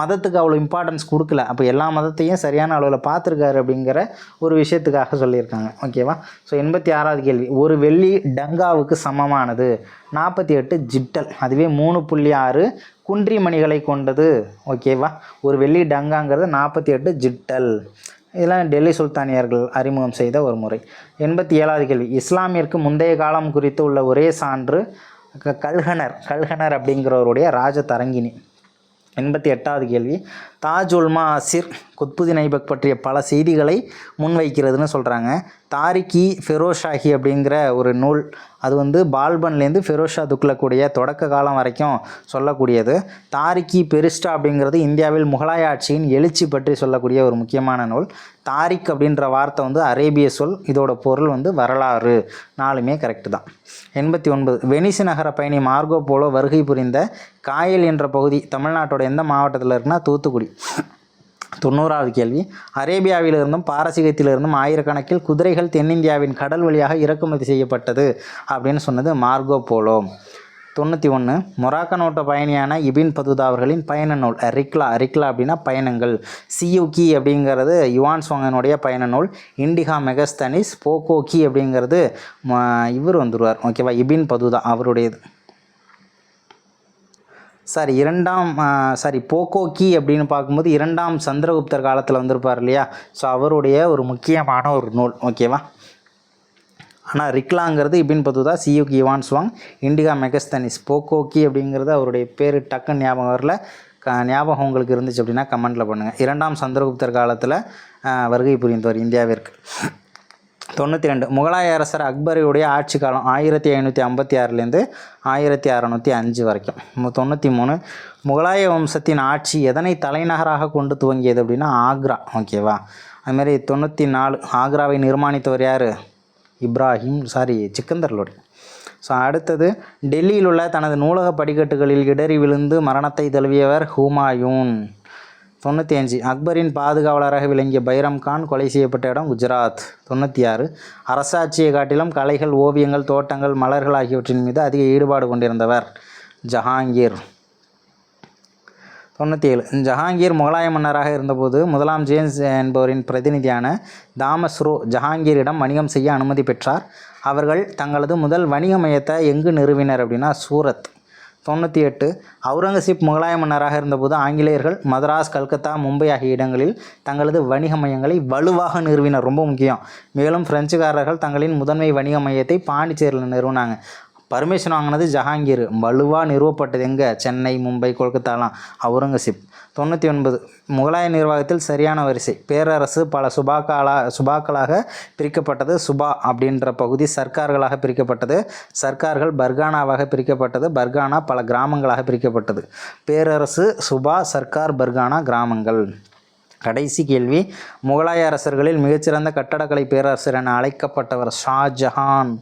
Speaker 1: மதத்துக்கு அவ்வளோ இம்பார்ட்டன்ஸ் கொடுக்கல, அப்போ எல்லா மதத்தையும் சரியான அளவில் பார்த்துருக்காரு அப்படிங்கிற ஒரு விஷயத்துக்காக சொல்லியிருக்காங்க. ஓகேவா. ஸோ 86வது கேள்வி. ஒரு வெள்ளி டங்காவுக்கு சமமானது 48 ஜிட்டல். அதுவே 3.6 குன்றி மணிகளை கொண்டது. ஓகேவா. ஒரு வெள்ளி டங்காங்கிறது 48 ஜிட்டல். இதெல்லாம் டெல்லி சுல்தானியர்கள் அறிமுகம் செய்த ஒரு முறை. 87வது கேள்வி. இஸ்லாமிற்கு முந்தைய காலம் குறித்து உள்ள ஒரே சான்று கல்ஹனர் அப்படிங்கிறவருடைய ராஜதரங்கிணி. 88வது கேள்வி. தாஜ் உல்மா அசிர் குத்புதீன் ஐபக் பற்றிய பல செய்திகளை முன்வைக்கிறதுன்னு சொல்கிறாங்க. தாரிகி ஃபெரோஷாஹி அப்படிங்கிற ஒரு நூல், அது பால்பன்லேருந்து ஃபெரோஷா துக்ளக்குடைய தொடக்க காலம் வரைக்கும் சொல்லக்கூடியது. தாரிகி பெரிஸ்டா அப்படிங்கிறது இந்தியாவில் முகலாய ஆட்சியின் எழுச்சி பற்றி சொல்லக்கூடிய ஒரு முக்கியமான நூல். தாரிக் அப்படின்ற வார்த்தை அரேபிய சொல், இதோட பொருள் வரலாறு. 4மே கரெக்டு தான். 89 வெனிஸ் நகர பயணி மார்கோ போலோ வருகை புரிந்த காயல் என்ற பகுதி தமிழ்நாட்டோட எந்த மாவட்டத்தில் இருக்குன்னா தூத்துக்குடி. 90வது கேள்வி. அரேபியாவிலிருந்தும் பாரசீகத்திலிருந்தும் ஆயிரக்கணக்கில் குதிரைகள் தென்னிந்தியாவின் கடல் வழியாக இறக்குமதி செய்யப்பட்டது அப்படின்னு சொன்னது மார்கோ போலோ. 91 மொராக்கோ நாட்டு பயணியான இபின் பதுதா அவர்களின் பயண நூல் ரிக்லா அப்படின்னா பயணங்கள். சியூகி அப்படிங்கிறது யுவான் சுவாங்கனுடைய பயண நூல். இண்டிகா மெகஸ்தனிஸ். போகோகி அப்படிங்கிறது இவர் வந்துடுவார். ஓகேவா. இபின் பதுதா அவருடையது. போகோகி அப்படின்னு பார்க்கும்போது 2ஆம் சந்திரகுப்தர் காலத்தில் வந்திருப்பார் இல்லையா. ஸோ அவருடைய ஒரு முக்கியமான ஒரு நூல். ஓகேவா. ஆனால் ரிக்லாங்கிறது ibn Battuta, சியூகி Yuan Chwang, Indica Megasthenes. போகோகி அப்படிங்கிறது அவருடைய பேர் டக்குன்னு ஞாபகம் வரல, ஞாபகம் உங்களுக்கு இருந்துச்சு அப்படின்னா கமெண்ட்டில் பண்ணுங்கள். 2ஆம் சந்திரகுப்தர் காலத்தில் வருகை புரிந்தவர் இந்தியாவிற்கு. 92 முகலாய அரசர் அக்பருடைய ஆட்சி காலம் 1556லேருந்து 1605 வரைக்கும். 93 முகலாய வம்சத்தின் ஆட்சி எதனை தலைநகராக கொண்டு துவங்கியது அப்படின்னா ஆக்ரா. ஓகேவா. அதுமாதிரி 94 ஆக்ராவை நிர்மாணித்தவர் யார்? சிக்கந்தர் லோடி. ஸோ அடுத்தது டெல்லியில் உள்ள தனது நூலக படிக்கட்டுகளில் இடறி விழுந்து மரணத்தை தழுவியவர் ஹுமாயூன். 95 அக்பரின் பாதுகாவலராக விளங்கிய பைரம் கான் கொலை செய்யப்பட்ட இடம் குஜராத். 96 அரசாட்சியை காட்டிலும் கலைகள், ஓவியங்கள், தோட்டங்கள், மலர்கள் ஆகியவற்றின் மீது அதிக ஈடுபாடு கொண்டிருந்தவர் ஜஹாங்கீர். 97 ஜஹாங்கீர் முகலாய மன்னராக இருந்தபோது 1ஆம் ஜேம்ஸ் என்பவரின் பிரதிநிதியான தாமஸ்ரோ ஜஹாங்கீரிடம் வணிகம் செய்ய அனுமதி பெற்றார். அவர்கள் தங்களது முதல் வணிக மையத்தை எங்கு நிறுவினர் அப்படின்னா சூரத். 98 அவுரங்கசீப் முகலாய மன்னராக இருந்தபோது ஆங்கிலேயர்கள் மதராஸ், கல்கத்தா, மும்பை ஆகிய இடங்களில் தங்களது வணிக மையங்களை வலுவாக நிறுவினர். ரொம்ப முக்கியம். மேலும் பிரெஞ்சுக்காரர்கள் தங்களின் முதன்மை வணிக மையத்தை பாண்டிச்சேரியில் நிறுவினாங்க. பர்மிஷன் வாங்கினது ஜஹாங்கீர். வலுவாக நிறுவப்பட்டது எங்கே? சென்னை, மும்பை, கொல்கத்தாலாம் அவுரங்கசீப். 99 முகலாய நிர்வாகத்தில் சரியான வரிசை. பேரரசு பல சுபாக்களாக பிரிக்கப்பட்டது. சுபா அப்படின்ற பகுதி சர்க்கார்களாக பிரிக்கப்பட்டது. சர்க்கார்கள் பர்கானாவாக பிரிக்கப்பட்டது. பர்கானா பல கிராமங்களாக பிரிக்கப்பட்டது. பேரரசு, சுபா, சர்க்கார், பர்கானா கிராமங்கள். கடைசி கேள்வி. முகலாய அரசர்களில் மிகச்சிறந்த கட்டடக்கலை பேரரசர் என அழைக்கப்பட்டவர் ஷாஜஹான்.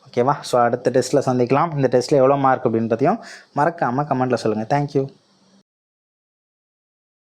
Speaker 1: ஓகேவா. ஸோ அடுத்த டெஸ்ட்டில் சந்திக்கலாம். இந்த டெஸ்ட்டில் எவ்வளோ மார்க் அப்படின்றதையும் மறக்காமல் கமெண்ட்டில் சொல்லுங்கள். தேங்க்யூ.